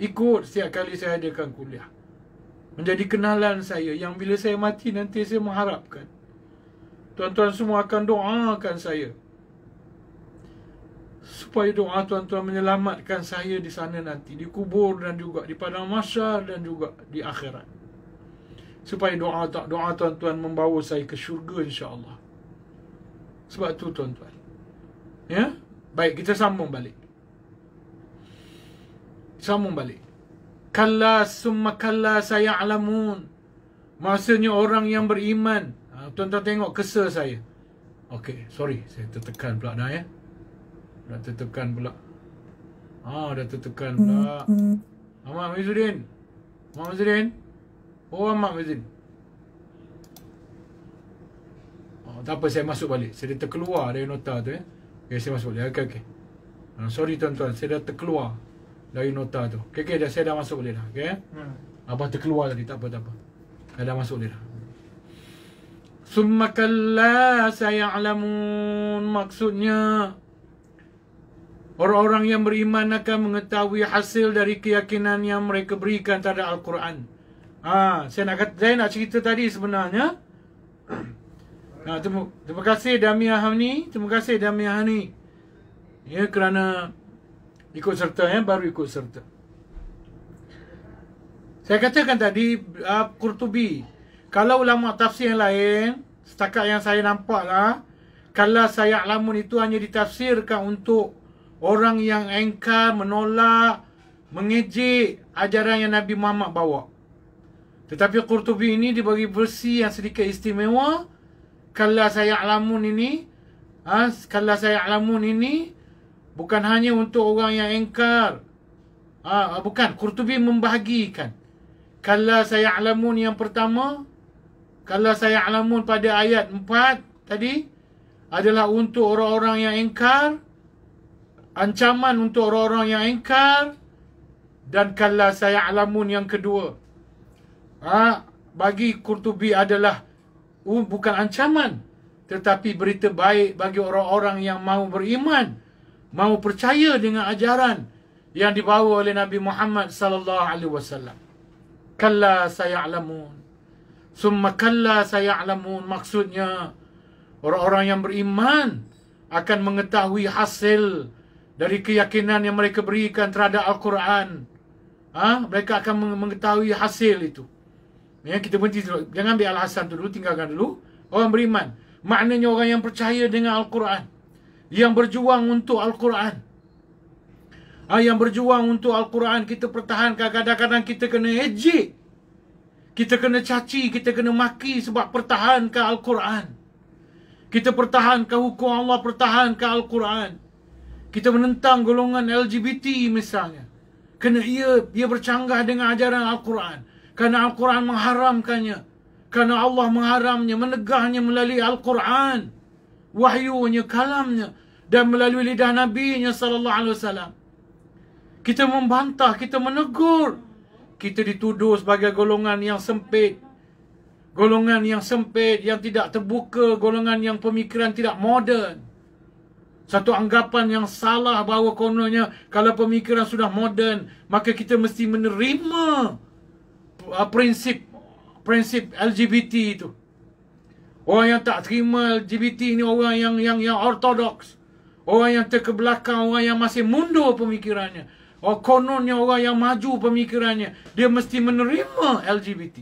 ikut setiap kali saya adakan kuliah, menjadi kenalan saya yang bila saya mati nanti saya mengharapkan tuan-tuan semua akan doakan saya supaya doa tuan-tuan menyelamatkan saya di sana nanti, di kubur dan juga di padang mahsyar dan juga di akhirat, supaya doa tuan-tuan membawa saya ke syurga insya-Allah. Sebab tu tuan-tuan. Ya? Baik, kita sambung balik. Kalla summa kalla saya'lamun. Maksudnya orang yang beriman. Tuan-tuan tengok kesel saya. Okey, sorry, saya tertekan pula dah ya. Dah tertekan pula. Dah tertekan pula. Ahmad Mizuddin. Oh, Ahmad Mizuddin. Tak apa, saya masuk balik. Saya dah terkeluar dari nota tu ya. Okey, saya masuk balik. Okey. Sorry tuan-tuan, saya dah terkeluar dari nota tu. Okey, saya dah masuk balik dah. Okey. Abang terkeluar tadi, tak apa. Saya dah masuk balik dah. Summa kalla saya'lamun. Maksudnya orang-orang yang beriman akan mengetahui hasil dari keyakinan yang mereka berikan terhadap Al-Quran. Saya nak cerita tadi sebenarnya. Terima kasih Damia Hani. Ya, kerana ikut serta ya, baru ikut serta. Saya katakan tadi Qurtubi. Kalau ulama tafsir yang lain, setakat yang saya nampak lah, kalla saya'lamun itu hanya ditafsirkan untuk orang yang engkar, menolak, mengejek ajaran yang Nabi Muhammad bawa. Tetapi Qurtubi ini dibagi versi yang sedikit istimewa. Kalla saya'lamun ini bukan hanya untuk orang yang engkar. Bukan, Qurtubi membahagikan. Kalla saya'lamun yang pertama, kalla saya'lamun pada ayat 4 tadi adalah untuk orang-orang yang engkar, ancaman untuk orang-orang yang engkar. Dan kalla saya'lamun yang kedua, bagi Qurtubi adalah bukan ancaman, tetapi berita baik bagi orang-orang yang mau beriman, mau percaya dengan ajaran yang dibawa oleh Nabi Muhammad sallallahu alaihi wasallam. Kalla saya'lamun. Summa kalla saya'lamun. Maksudnya orang-orang yang beriman akan mengetahui hasil dari keyakinan yang mereka berikan terhadap Al-Quran. Mereka akan mengetahui hasil itu. Ya, kita berhenti dulu. Jangan ambil alasan tu dulu, tinggalkan dulu. Orang beriman, maknanya orang yang percaya dengan Al-Quran, yang berjuang untuk Al-Quran. Yang berjuang untuk Al-Quran, kita pertahankan. Kadang-kadang kita kena ejek, kita kena caci, kita kena maki sebab pertahankan Al-Quran. Kita pertahankan hukum Allah, pertahankan Al-Quran. Kita menentang golongan LGBT misalnya, kerana ia bercanggah dengan ajaran Al-Quran. Kerana Al-Quran mengharamkannya, kerana Allah mengharamnya, menegahnya melalui Al-Quran, wahyunya, kalamnya, dan melalui lidah Nabi-Nya sallallahu alaihi wasallam. Kita membantah, kita menegur. Kita dituduh sebagai golongan yang sempit, golongan yang sempit, yang tidak terbuka, golongan yang pemikiran tidak moden. Satu anggapan yang salah bahawa kononnya kalau pemikiran sudah moden, maka kita mesti menerima prinsip LGBT itu. Orang yang tak terima LGBT ini orang yang ortodoks, orang yang terkebelakang, orang yang masih mundur pemikirannya. Kononnya orang yang maju pemikirannya, dia mesti menerima LGBT.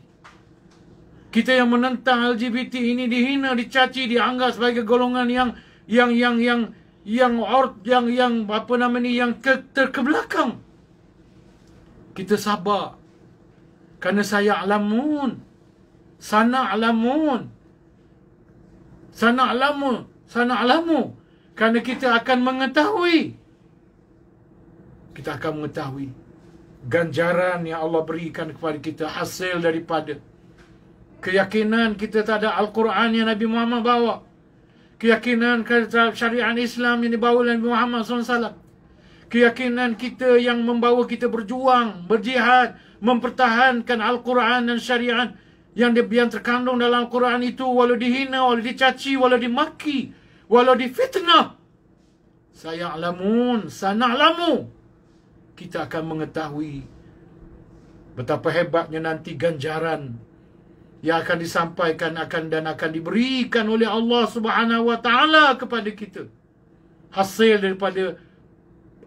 Kita yang menentang LGBT ini dihina, dicaci, dianggap sebagai golongan yang terkebelakang. Kita sabar. Kerana saya'lamun, sana'lamu. Kerana kita akan mengetahui. Kita akan mengetahui ganjaran yang Allah berikan kepada kita, hasil daripada keyakinan kita terhadap Al-Quran yang Nabi Muhammad bawa, keyakinan terhadap syariat Islam yang dibawa oleh Nabi Muhammad SAW, keyakinan kita yang membawa kita berjuang, berjihad, mempertahankan Al-Quran dan syariat yang terkandung dalam Al-Quran itu, walau dihina, walau dicaci, walau dimaki, walau difitnah. Saya'lamun, sana'lamu. Kita akan mengetahui betapa hebatnya nanti ganjaran yang akan disampaikan dan akan diberikan oleh Allah Subhanahu wa taala kepada kita. Hasil daripada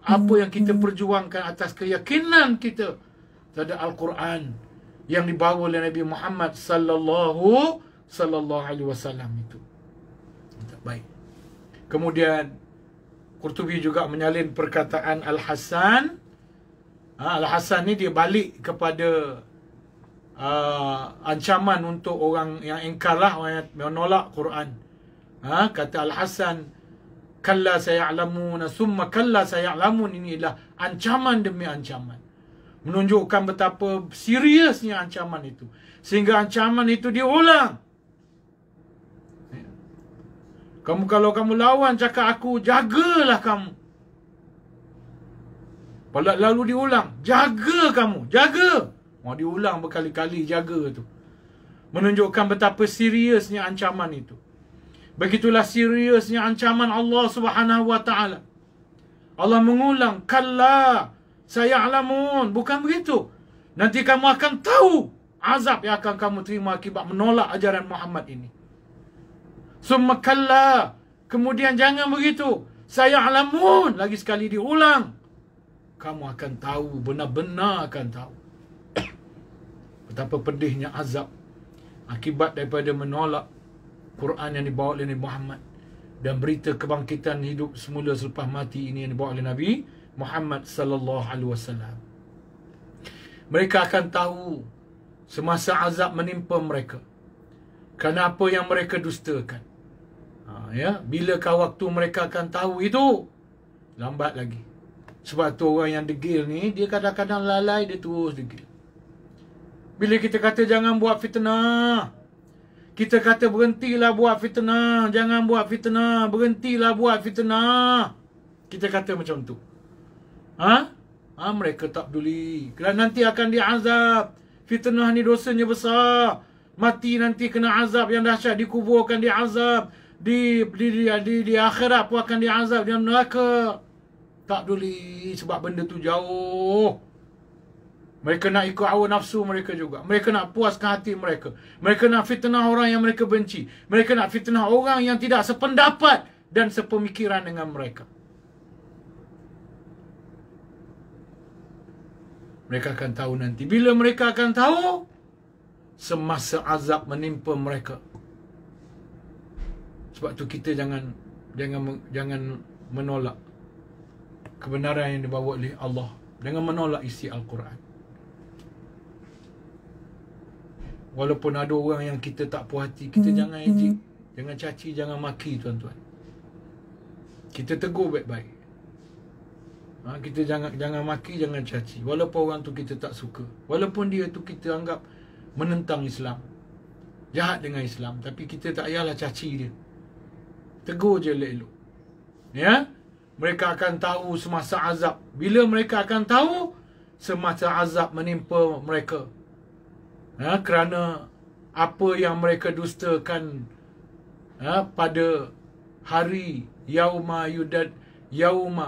apa yang kita perjuangkan atas keyakinan kita terhadap Al-Quran yang dibawa oleh Nabi Muhammad sallallahu alaihi wasallam itu. Baik. Kemudian Qurtubi juga menyalin perkataan Al-Hasan. Al-Hasan ni dia balik kepada ancaman untuk orang yang ingkarlah, orang yang menolak Quran. Kata Al-Hasan, kalla saya'lamuna summa kalla saya'lamun, ini adalah ancaman demi ancaman. Menunjukkan betapa seriusnya ancaman itu. Sehingga ancaman itu diulang. Kalau kamu lawan cakap aku, jagalah kamu. Lalu diulang, jaga kamu, jaga. Diulang berkali-kali, jaga tu. Menunjukkan betapa seriusnya ancaman itu. Begitulah seriusnya ancaman Allah Subhanahu wa taala. Allah mengulang, kalla saya'lamun, bukan begitu. Nanti kamu akan tahu azab yang akan kamu terima akibat menolak ajaran Muhammad ini. Summa kalla, kemudian jangan begitu. Saya'lamun, lagi sekali diulang. Kamu akan tahu, benar-benar akan tahu betapa pedihnya azab akibat daripada menolak Quran yang dibawa oleh Nabi Muhammad dan berita kebangkitan hidup semula selepas mati ini yang dibawa oleh Nabi Muhammad sallallahu alaihi wasallam. Mereka akan tahu semasa azab menimpa mereka kerana apa yang mereka dustakan. Bilakah waktu mereka akan tahu itu? Lambat lagi. Sebab tu orang yang degil ni, dia kadang-kadang lalai, dia terus degil. Bila kita kata jangan buat fitnah, kita kata berhentilah buat fitnah, jangan buat fitnah, berhentilah buat fitnah, kita kata macam tu. Mereka tak peduli. Kerana nanti akan diazab. Fitnah ni dosanya besar. Mati nanti kena azab yang dahsyat, dikuburkan diazab, di akhirat pun akan diazab di neraka. Tak peduli sebab benda tu jauh. Mereka nak ikut hawa nafsu mereka juga. Mereka nak puaskan hati mereka. Mereka nak fitnah orang yang mereka benci. Mereka nak fitnah orang yang tidak sependapat dan sepemikiran dengan mereka. Mereka akan tahu nanti. Bila mereka akan tahu? Semasa azab menimpa mereka. Sebab tu kita jangan menolak kebenaran yang dibawa oleh Allah. Jangan menolak isi Al-Quran. Walaupun ada orang yang kita tak puas hati, kita jangan ejek, jangan caci, jangan maki, tuan-tuan. Kita tegur baik-baik. Kita jangan maki, jangan caci. Walaupun orang tu kita tak suka, walaupun dia tu kita anggap menentang Islam, jahat dengan Islam, tapi kita tak payahlah caci dia. Tegur je elok-elok. Ya? Mereka akan tahu semasa azab. Bila mereka akan tahu? Semasa azab menimpa mereka. Kerana apa yang mereka dustakan pada hari yauma yudda'una.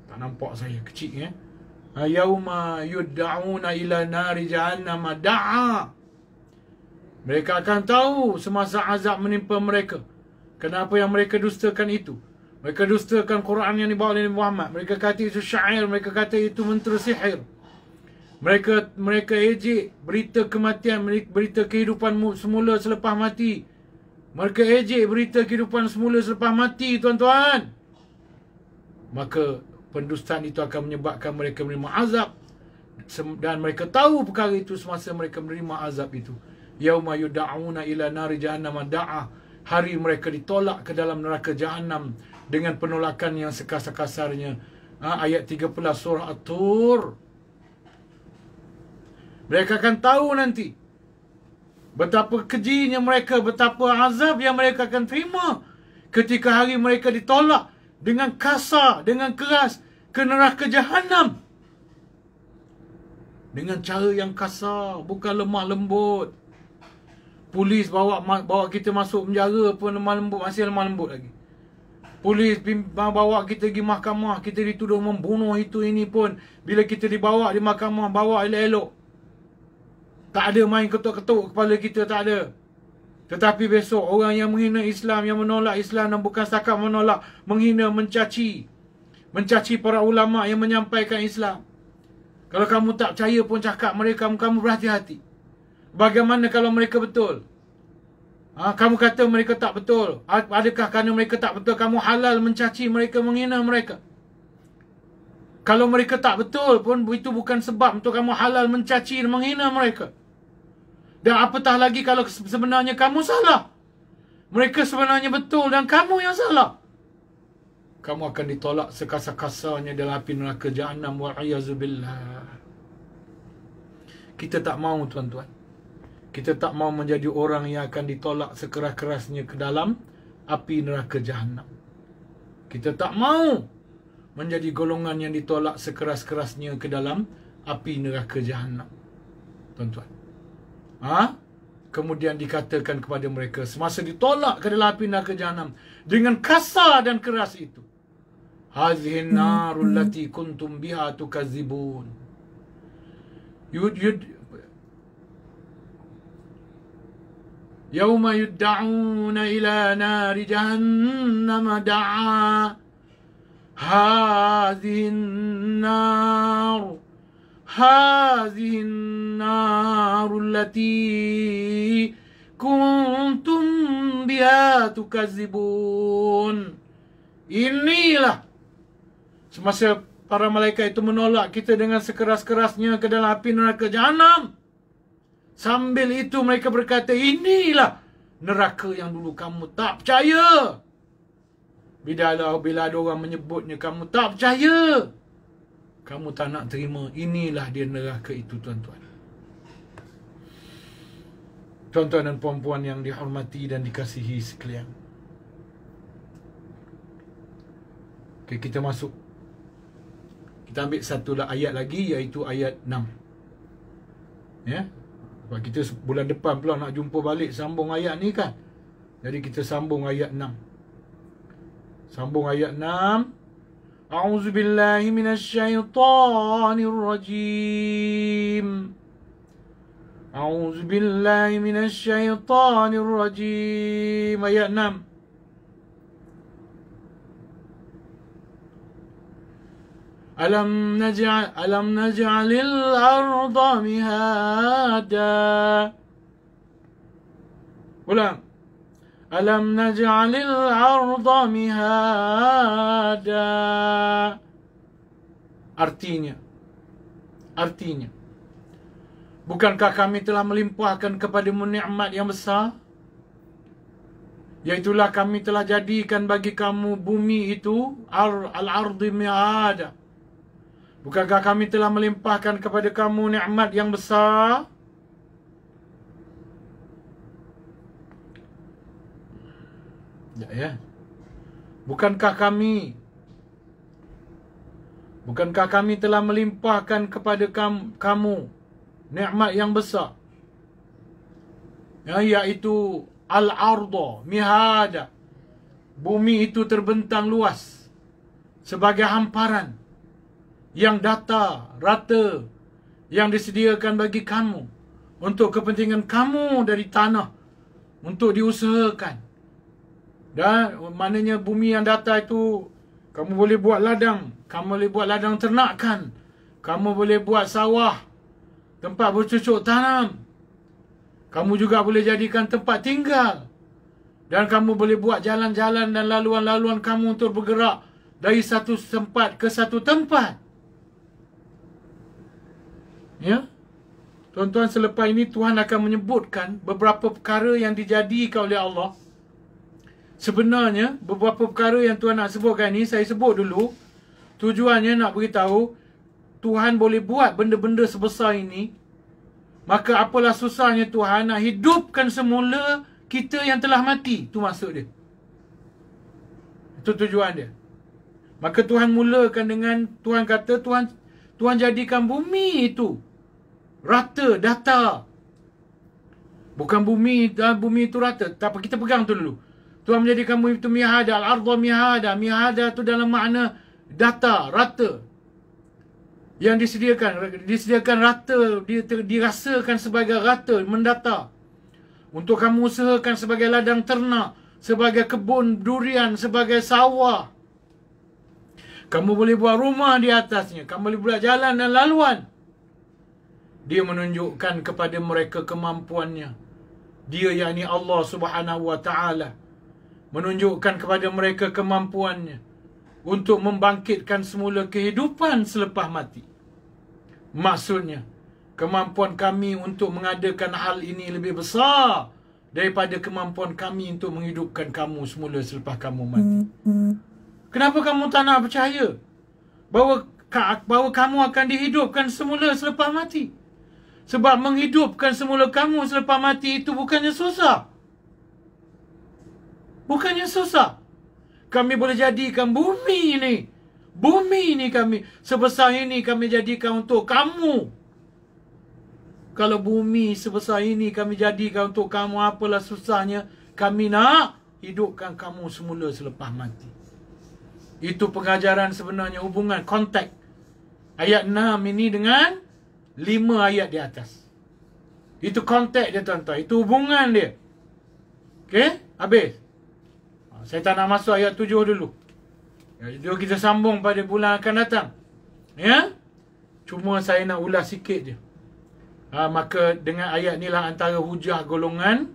Tak nampak saya kecil yauma yudda'una ila nari jahannam da'a. Mereka akan tahu semasa azab menimpa mereka. Kenapa yang mereka dustakan itu? Mereka dustakan Quran yang dibawa oleh Muhammad. Mereka kata itu syair, mereka kata itu mentera sihir. Mereka ejek berita kematian, berita kehidupan semula selepas mati. Mereka ejek berita kehidupan semula selepas mati, tuan-tuan. Maka pendustaan itu akan menyebabkan mereka menerima azab. Dan mereka tahu perkara itu semasa mereka menerima azab itu. Yauma yuda'una ila nari jahannam da'a. Hari mereka ditolak ke dalam neraka Jahannam dengan penolakan yang sekasar-kasarnya. Ayat 13 surah At-Tur. Mereka akan tahu nanti betapa kejinya mereka, betapa azab yang mereka akan terima ketika hari mereka ditolak dengan kasar, dengan keras ke neraka Jahannam. Dengan cara yang kasar, bukan lemah lembut. Polis bawa kita masuk penjara pun lemah lembut, masih lemah lembut lagi. Polis bawa kita pergi mahkamah, kita dituduh membunuh itu ini pun, bila kita dibawa di mahkamah, bawa elok-elok. Tak ada main ketuk-ketuk kepala kita, tak ada. Tetapi besok orang yang menghina Islam, yang menolak Islam dan bukan setakat menolak, menghina, mencaci para ulama yang menyampaikan Islam. Kalau kamu tak percaya pun cakap mereka, kamu berhati-hati. Bagaimana kalau mereka betul? Kamu kata mereka tak betul. Adakah kerana mereka tak betul kamu halal mencaci mereka, menghina mereka? Kalau mereka tak betul pun itu bukan sebab untuk kamu halal mencaci dan menghina mereka. Dan apatah lagi kalau sebenarnya kamu salah. Mereka sebenarnya betul dan kamu yang salah. Kamu akan ditolak sekasar-kasarnya dalam api neraka Jahannam, wa'iyyazubillah. Kita tak mahu, tuan-tuan. Kita tak mahu menjadi orang yang akan ditolak sekeras-kerasnya ke dalam api neraka Jahannam. Kita tak mahu menjadi golongan yang ditolak sekeras-kerasnya ke dalam api neraka Jahannam, tuan-tuan. Kemudian dikatakan kepada mereka semasa ditolak ke dalam api neraka Jahannam dengan kasar dan keras itu, hazihin narul lati kuntum biha tukazibun. Yawma yudda'una ila nari jahannam da'a hazihin nar allati kuntum biha tukazibun. Inilah semasa para malaikat itu menolak kita dengan sekeras-kerasnya ke dalam api neraka Jahannam. Sambil itu mereka berkata, inilah neraka yang dulu kamu tak percaya. Bila ada orang menyebutnya kamu tak percaya, kamu tak nak terima. Inilah dia neraka itu, tuan-tuan. Tuan-tuan dan puan-puan yang dihormati dan dikasihi sekalian. Okay, kita masuk. Kita ambil satu ayat lagi, iaitu ayat 6. Ya. Sebab kita bulan depan pula nak jumpa balik sambung ayat ni kan. Jadi kita sambung ayat 6. Sambung ayat 6. A'udzubillahi minasyaitanirrajim. A'udzubillahi minasyaitanirrajim. Ayat 6. Alam naj'alil arda mihada. Ulang. Alam naj'alil arda mihada. Artinya, bukankah kami telah melimpahkan kepadamu nikmat yang besar? Iaitulah kami telah jadikan bagi kamu bumi itu al-ardi mihada. Bukankah kami telah melimpahkan kepada kamu nikmat yang besar? Ya. Bukankah kami telah melimpahkan kepada kamu nikmat yang besar? Iaitu al-arda mihada. Bumi itu terbentang luas sebagai hamparan yang datar, rata, yang disediakan bagi kamu untuk kepentingan kamu dari tanah, untuk diusahakan. Dan maknanya bumi yang datar itu, kamu boleh buat ladang, kamu boleh buat ladang ternakan, kamu boleh buat sawah, tempat bercucuk tanam, kamu juga boleh jadikan tempat tinggal, dan kamu boleh buat jalan-jalan dan laluan-laluan kamu untuk bergerak dari satu tempat ke satu tempat. Ya, tuan-tuan, selepas ini Tuhan akan menyebutkan beberapa perkara yang dijadikan oleh Allah. Sebenarnya beberapa perkara yang Tuhan nak sebutkan ni, saya sebut dulu. Tujuannya nak beritahu Tuhan boleh buat benda-benda sebesar ini. Maka apalah susahnya Tuhan nak hidupkan semula kita yang telah mati. Itu maksud dia. Itu tujuan dia. Maka Tuhan mulakan dengan, Tuhan kata Tuhan jadikan bumi itu rata, datar. Bukan bumi itu rata. Tak apa, kita pegang tu dulu. Tuhan menjadikan bumi itu mihada, al-arda mihada. Mihada tu dalam makna datar, rata. Yang disediakan rata, dirasakan sebagai rata, mendatar. Untuk kamu usahakan sebagai ladang ternak, sebagai kebun durian, sebagai sawah. Kamu boleh buat rumah di atasnya, kamu boleh buat jalan dan laluan. Dia menunjukkan kepada mereka kemampuannya Dia yakni Allah Subhanahu wa taala menunjukkan kepada mereka kemampuannya untuk membangkitkan semula kehidupan selepas mati. Maksudnya, kemampuan kami untuk mengadakan hal ini lebih besar daripada kemampuan kami untuk menghidupkan kamu semula selepas kamu mati. Kenapa kamu tak nak percaya bahawa kamu akan dihidupkan semula selepas mati? Sebab menghidupkan semula kamu selepas mati itu bukannya susah. Bukannya susah. Kami boleh jadikan bumi ini kami sebesar ini kami jadikan untuk kamu. Kalau bumi sebesar ini kami jadikan untuk kamu, apalah susahnya kami nak hidupkan kamu semula selepas mati. Itu pengajaran sebenarnya, hubungan, kontak ayat 6 ini dengan 5 ayat di atas. Itu kontak dia tuan-tuan, itu hubungan dia. Okey, habis. Saya tak nak masuk ayat 7 dulu. Jom kita sambung pada bulan akan datang. Ya? Cuma saya nak ulas sikit je. Maka dengan ayat ni lah antara hujah golongan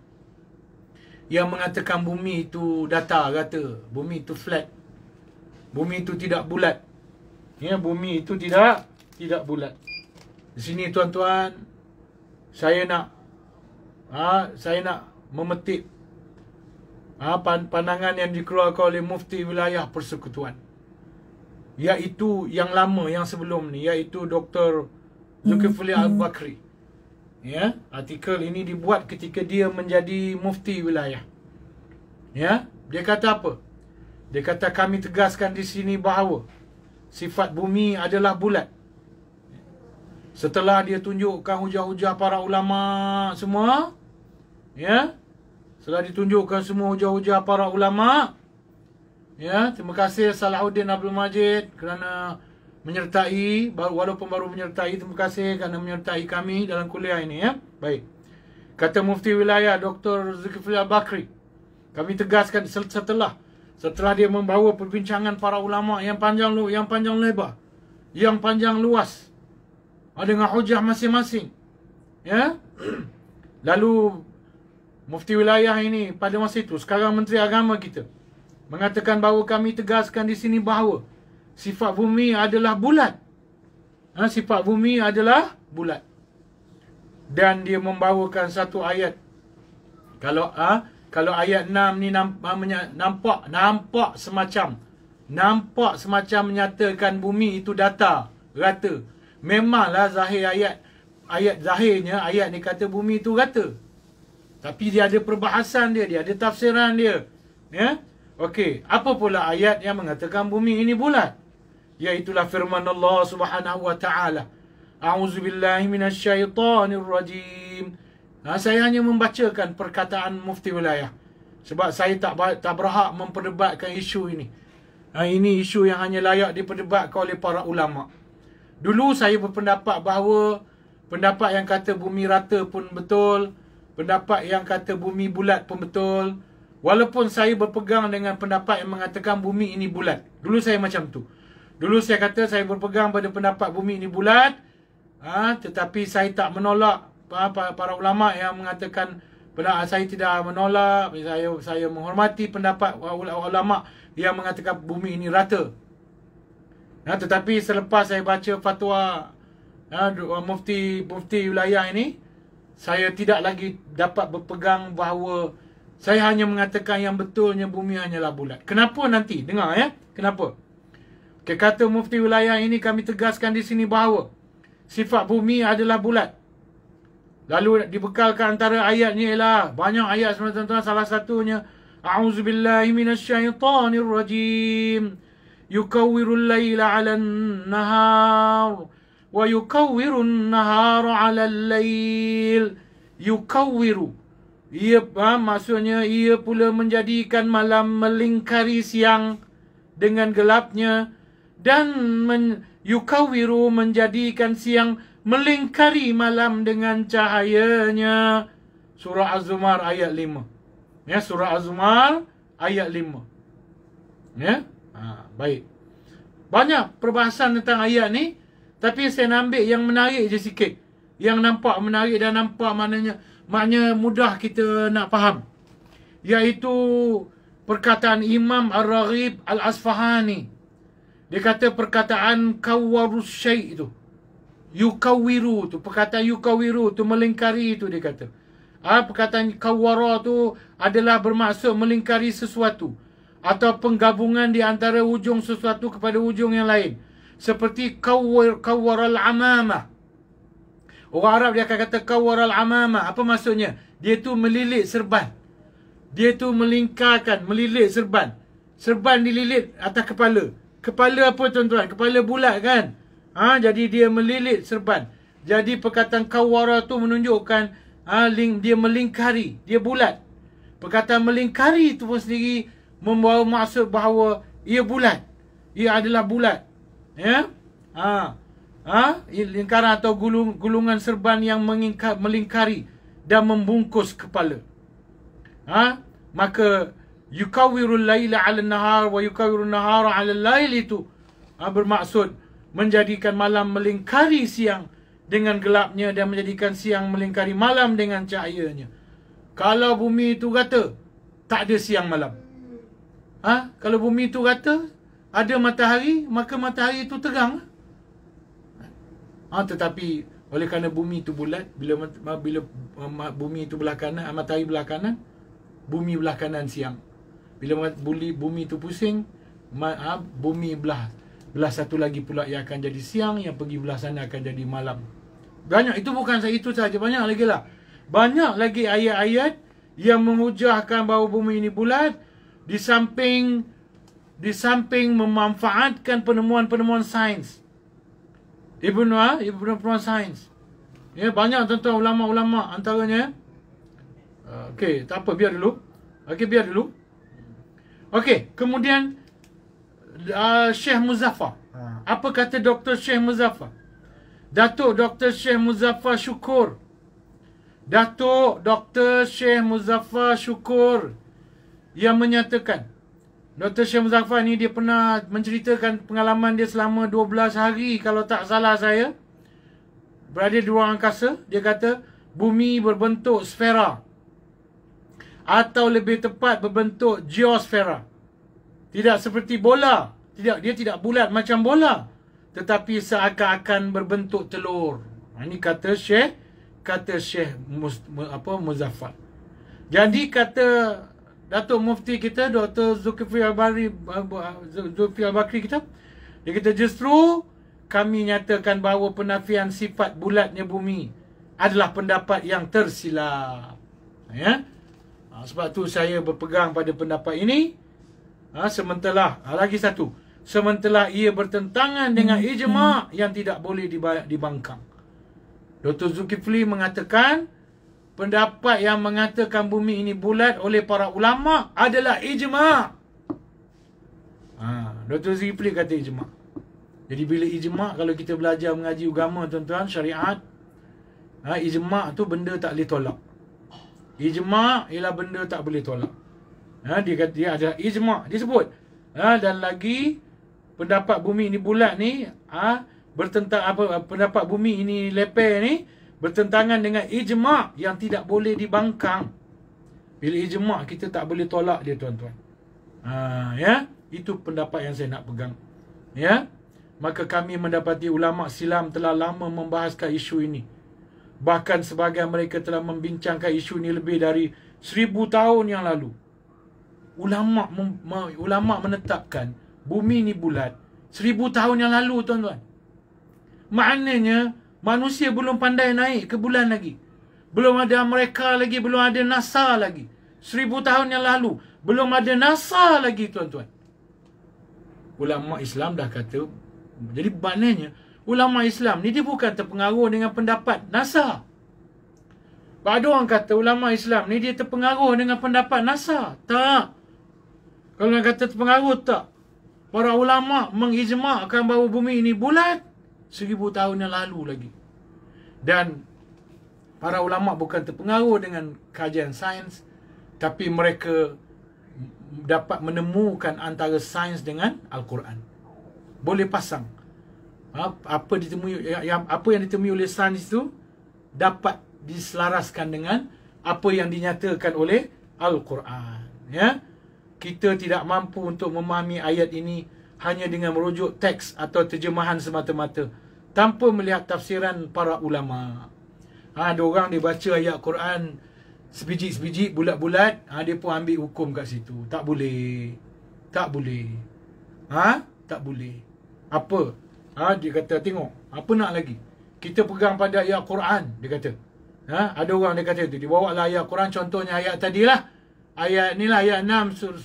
yang mengatakan bumi itu datar, kata bumi itu flat, bumi itu tidak bulat. Ya, bumi itu tidak bulat. Di sini tuan-tuan, saya nak memetik pandangan yang dikeluarkan oleh Mufti Wilayah Persekutuan, iaitu yang lama, yang sebelum ni, iaitu Dr. Zulkifli Al-Bakri. Ya, artikel ini dibuat ketika dia menjadi mufti wilayah. Ya, dia kata apa? Dia kata kami tegaskan di sini bahawa sifat bumi adalah bulat. Setelah dia tunjukkan hujah-hujah para ulama semua, ya, setelah ditunjukkan semua hujah-hujah para ulama, ya, terima kasih Salahuddin Abdul Majid kerana menyertai, walaupun baru menyertai, terima kasih kerana menyertai kami dalam kuliah ini, ya. Baik. Kata Mufti Wilayah Dr. Zulkifli Al-Bakri, kami tegaskan setelah dia membawa perbincangan para ulama yang panjang lebar, yang panjang luas, dengan hujah masing-masing, ya. Lalu Mufti Wilayah ini pada masa itu, sekarang Menteri Agama kita, mengatakan bahawa kami tegaskan di sini bahawa sifat bumi adalah bulat. Sifat bumi adalah bulat. Dan dia membawakan satu ayat. Kalau ayat 6 ni nampak semacam menyatakan bumi itu datar, rata. Memanglah zahir zahirnya ayat ni kata bumi itu rata. Tapi dia ada perbahasan dia ada tafsiran dia. Ya? Okey, apa pula ayat yang mengatakan bumi ini bulat? Iaitulah firman Allah Subhanahu wa taala. A'udzubillahi minasyaitonir rajim. Saya hanya membacakan perkataan Mufti Wilayah sebab saya tak berhak memperdebatkan isu ini. Ini isu yang hanya layak diperdebatkan oleh para ulama. Dulu saya berpendapat bahawa pendapat yang kata bumi rata pun betul, pendapat yang kata bumi bulat pun betul. Walaupun saya berpegang dengan pendapat yang mengatakan bumi ini bulat. Dulu saya macam tu. Dulu saya kata saya berpegang pada pendapat bumi ini bulat. Tetapi saya tak menolak para ulama yang mengatakan, saya tidak menolak. Saya menghormati pendapat ulama yang mengatakan bumi ini rata. Tetapi selepas saya baca fatwa mufti wilayah ini, saya tidak lagi dapat berpegang bahawa saya hanya mengatakan yang betulnya bumi hanyalah bulat. Kenapa nanti? Dengar, ya. Kenapa? Kata Mufti Wilayah ini, kami tegaskan di sini bahawa sifat bumi adalah bulat. Lalu dibekalkan antara ayatnya ialah banyak ayat sebenarnya tuan-tuan. Salah satunya, A'udzubillahi minasyaitonir rajim. Yukawwirul laila 'alan nahar wa yukawwirun nahara 'alal lail. Yukawwiru, maksudnya ia pula menjadikan malam melingkari siang dengan gelapnya, dan yukawiru, menjadikan siang melingkari malam dengan cahayanya. Surah Az-Zumar ayat 5. Ya, surah Az-Zumar ayat 5. Ya. Baik. Banyak perbahasan tentang ayat ni, tapi saya nak ambil yang menarik je sikit. Yang nampak menarik dan nampak maknanya maknanya mudah kita nak faham. Iaitu perkataan Imam Ar-Raghib Al-Asfahani. Dia kata perkataan kawwarus syai' itu, yukawiru tu, perkataan yukawiru tu melingkari itu, dia kata. Perkataan kawwara tu adalah bermaksud melingkari sesuatu atau penggabungan di antara ujung sesuatu kepada ujung yang lain. Seperti kawwaral amamah. Orang Arab dia akan kata kawwaral amamah. Apa maksudnya? Dia tu melilit serban. Dia tu melingkarkan, melilit serban. Serban dililit atas kepala. Kepala apa tuan-tuan? Kepala bulat kan? Jadi dia melilit serban. Jadi perkataan kawwara tu menunjukkan dia melingkari, dia bulat. Perkataan melingkari itu pun sendiri membawa maksud bahawa ia bulat. Ia adalah bulat. Ya? Lingkaran atau gulungan serban yang melingkari dan membungkus kepala. Maka yukawwirul laila 'ala an-nahar wa yukawwirun nahara 'ala al-lail itu bermaksud menjadikan malam melingkari siang dengan gelapnya dan menjadikan siang melingkari malam dengan cahayanya. Kalau bumi itu rata, tak ada siang malam. Kalau bumi itu rata, ada matahari, maka matahari itu terang. Tetapi oleh kerana bumi itu bulat, bila bumi itu belah kanan, matahari belah kanan, bumi belah kanan siang. Bila bumi itu pusing, bumi belah satu lagi pula yang akan jadi siang, yang pergi belah sana akan jadi malam. Banyak, itu bukan itu saja, banyak lagi lah. Banyak lagi ayat-ayat yang menghujahkan bahawa bumi ini bulat, di samping memanfaatkan penemuan-penemuan sains. Penemuan sains. Ya, banyak tuan-tuan ulama-ulama antaranya. Okey, tak apa, biar dulu. Okey, kemudian Syekh Muzaffar. Apa kata Dr. Syekh Muzaffar? Datuk Dr. Syekh Muzaffar Syukur. Datuk Dr. Syekh Muzaffar Syukur yang menyatakan, Dr. Syekh Muzaffar ni dia pernah menceritakan pengalaman dia selama 12 hari kalau tak salah saya, berada di ruang angkasa. Dia kata bumi berbentuk sfera, atau lebih tepat berbentuk geosfera. Tidak seperti bola. Dia tidak bulat macam bola, tetapi seakan-akan berbentuk telur. Ini kata Syekh Muzaffar. Jadi kata Datuk Mufti kita, Dr. Zulkifli Al-Bakri kita, dia kata justru kami nyatakan bahawa penafian sifat bulatnya bumi adalah pendapat yang tersilap. Ya? Sebab tu saya berpegang pada pendapat ini. Sementara ia bertentangan dengan ijma' yang tidak boleh dibangkang. Dr. Zulkifli mengatakan pendapat yang mengatakan bumi ini bulat oleh para ulama' adalah ijma'. Dr. Zulkifli kata ijma'. Jadi bila ijma', kalau kita belajar mengaji agama tuan-tuan, syariat, ijma' tu benda tak boleh tolak. Ijma' ialah benda tak boleh tolak. Dia kata dia ada ijma', disebut. Dan lagi pendapat bumi ini bulat ni pendapat bumi ini leper ni bertentangan dengan ijma' yang tidak boleh dibangkang. Bila ijma' kita tak boleh tolak dia tuan-tuan. Ya, itu pendapat yang saya nak pegang. Ya. Maka kami mendapati ulama' silam telah lama membahaskan isu ini. Bahkan sebahagian mereka telah membincangkan isu ini lebih dari 1000 tahun yang lalu. Ulama' menetapkan bumi ni bulat 1000 tahun yang lalu tuan-tuan. Maknanya manusia belum pandai naik ke bulan lagi. Belum ada mereka lagi, belum ada NASA lagi. 1000 tahun yang lalu belum ada NASA lagi tuan-tuan. Ulama' Islam dah kata. Jadi maknanya ulama' Islam ni dia bukan terpengaruh dengan pendapat NASA. Ada orang kata ulama' Islam ni dia terpengaruh dengan pendapat NASA. Tak. Kalau nak kata terpengaruh, tak. Para ulama' mengijma'kan bahawa bumi ini bulat 1000 tahun yang lalu lagi. Dan para ulama' bukan terpengaruh dengan kajian sains, tapi mereka dapat menemukan antara sains dengan Al-Quran. Boleh pasang. Apa yang ditemui oleh sains itu dapat diselaraskan dengan apa yang dinyatakan oleh Al-Quran. Ya, kita tidak mampu untuk memahami ayat ini hanya dengan merujuk teks atau terjemahan semata-mata tanpa melihat tafsiran para ulama. Ada orang dia baca ayat Quran sebiji-sebiji, bulat-bulat, dia pun ambil hukum kat situ. Tak boleh. Tak boleh. Tak boleh. Apa? Dia kata, tengok, apa nak lagi? Kita pegang pada ayat Quran, dia kata. Ada orang dia kata tu, dia bawa lah ayat Quran, contohnya ayat tadilah. Ayat ni lah, ayat 6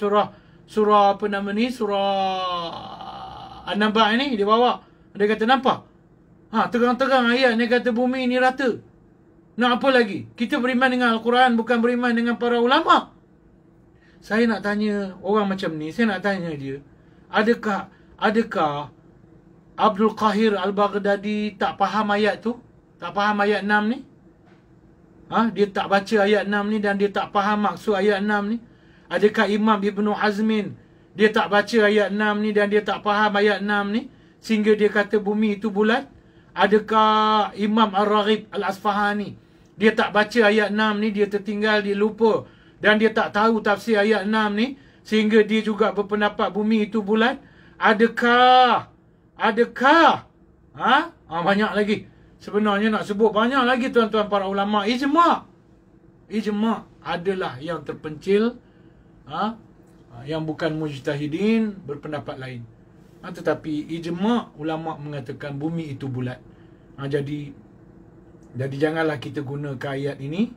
surah apa nama ni? Surah An-Naba ni dia bawa. Dia kata, nampak? Terang-terang ayat ni kata bumi ni rata. Nak apa lagi? Kita beriman dengan Al-Quran, bukan beriman dengan para ulama. Saya nak tanya orang macam ni, saya nak tanya dia, adakah Abdul Qahir Al-Baghdadi tak faham ayat tu? Tak faham ayat 6 ni? Dia tak baca ayat 6 ni dan dia tak faham maksud ayat 6 ni? Adakah Imam Ibn Hazmin dia tak baca ayat 6 ni dan dia tak faham ayat 6 ni sehingga dia kata bumi itu bulat? Adakah Imam Ar-Raghib Al-Asfahani dia tak baca ayat 6 ni, dia tertinggal, dia lupa dan dia tak tahu tafsir ayat 6 ni sehingga dia juga berpendapat bumi itu bulat? Adakah? Banyak lagi. Sebenarnya nak sebut banyak lagi tuan-tuan para ulama. Ijma' adalah yang terpencil, yang bukan mujtahidin berpendapat lain. Tetapi ijma' ulama' mengatakan bumi itu bulat. Jadi janganlah kita gunakan ayat ini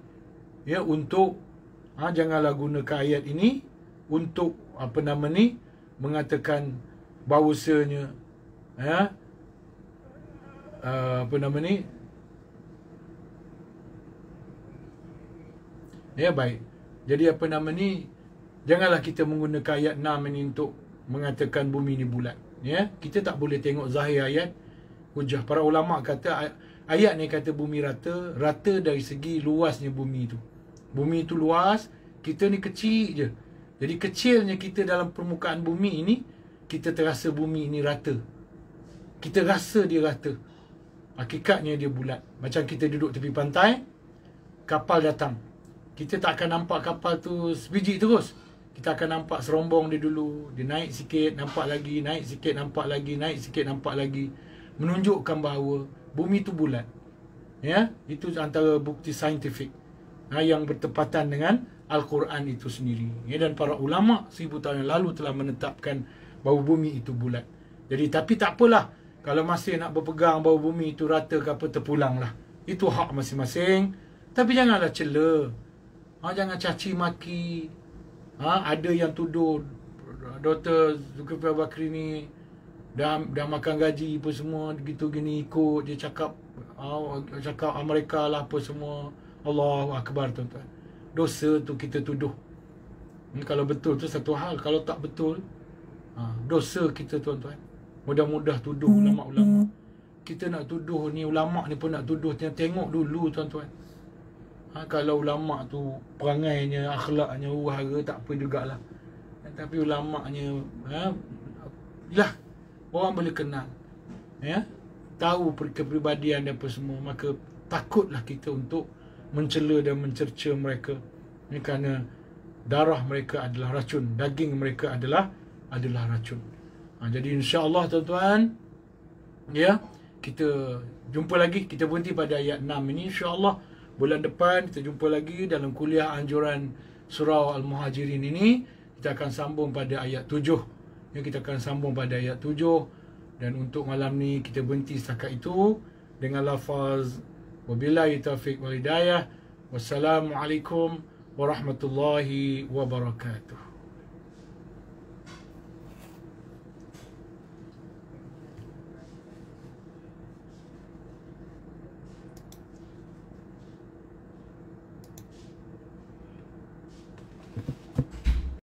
ya untuk janganlah gunakan ayat ini untuk mengatakan bahawasanya baik. Jadi janganlah kita menggunakan ayat 6 ini untuk mengatakan bumi ini bulat. Ya, kita tak boleh tengok zahir ayat. Hujah para ulama kata ayat ni kata bumi rata dari segi luasnya bumi itu. Bumi itu luas, kita ni kecil je. Jadi kecilnya kita dalam permukaan bumi ini, kita terasa bumi ini rata. Kita rasa dia rata. Hakikatnya dia bulat. Macam kita duduk tepi pantai, kapal datang. Kita tak akan nampak kapal tu sebiji terus. Kita akan nampak serombong dia dulu. Dia naik sikit, nampak lagi. Naik sikit, nampak lagi. Naik sikit, nampak lagi. Menunjukkan bahawa bumi tu bulat. Ya, itu antara bukti saintifik yang bertepatan dengan Al-Quran itu sendiri. Ya, dan para ulama 1000 tahun yang lalu telah menetapkan bahawa bumi itu bulat. Jadi tapi tak apalah. Kalau masih nak berpegang bahawa bumi itu rata ke apa, terpulanglah. Itu hak masing-masing. Tapi janganlah cela. Jangan caci maki. Ada yang tuduh Dr. Zulkifli Bakri ni dah makan gaji apa semua gitu gini, ikut dia cakap Amerika lah apa semua. Allahu Akbar tuan-tuan. Dosa tu kita tuduh. Kalau betul tu satu hal, kalau tak betul dosa kita tuan-tuan. Mudah-mudah tuduh ulama-ulama. Kita nak tuduh ni, ulama ni pun nak tuduh, tengok dulu tuan-tuan. Kalau ulama tu perangainya, akhlaknya, wahara, tak apa jugalah. Tapi ulama'nya lah, orang boleh kenal, ya, tahu kepribadian dan apa semua. Maka takutlah kita untuk mencela dan mencerca mereka, kerana darah mereka adalah racun, daging mereka adalah racun. Jadi insya-Allah tuan-tuan, ya, kita jumpa lagi. Kita berhenti pada ayat 6 ini. InsyaAllah bulan depan kita jumpa lagi dalam kuliah anjuran surah Al-Muhajirin ini. Kita akan sambung pada ayat 7. Ya, kita akan sambung pada ayat 7. Dan untuk malam ni kita berhenti setakat itu dengan lafaz wabillahi taufiq wal hidayah. Wassalamualaikum warahmatullahi wabarakatuh.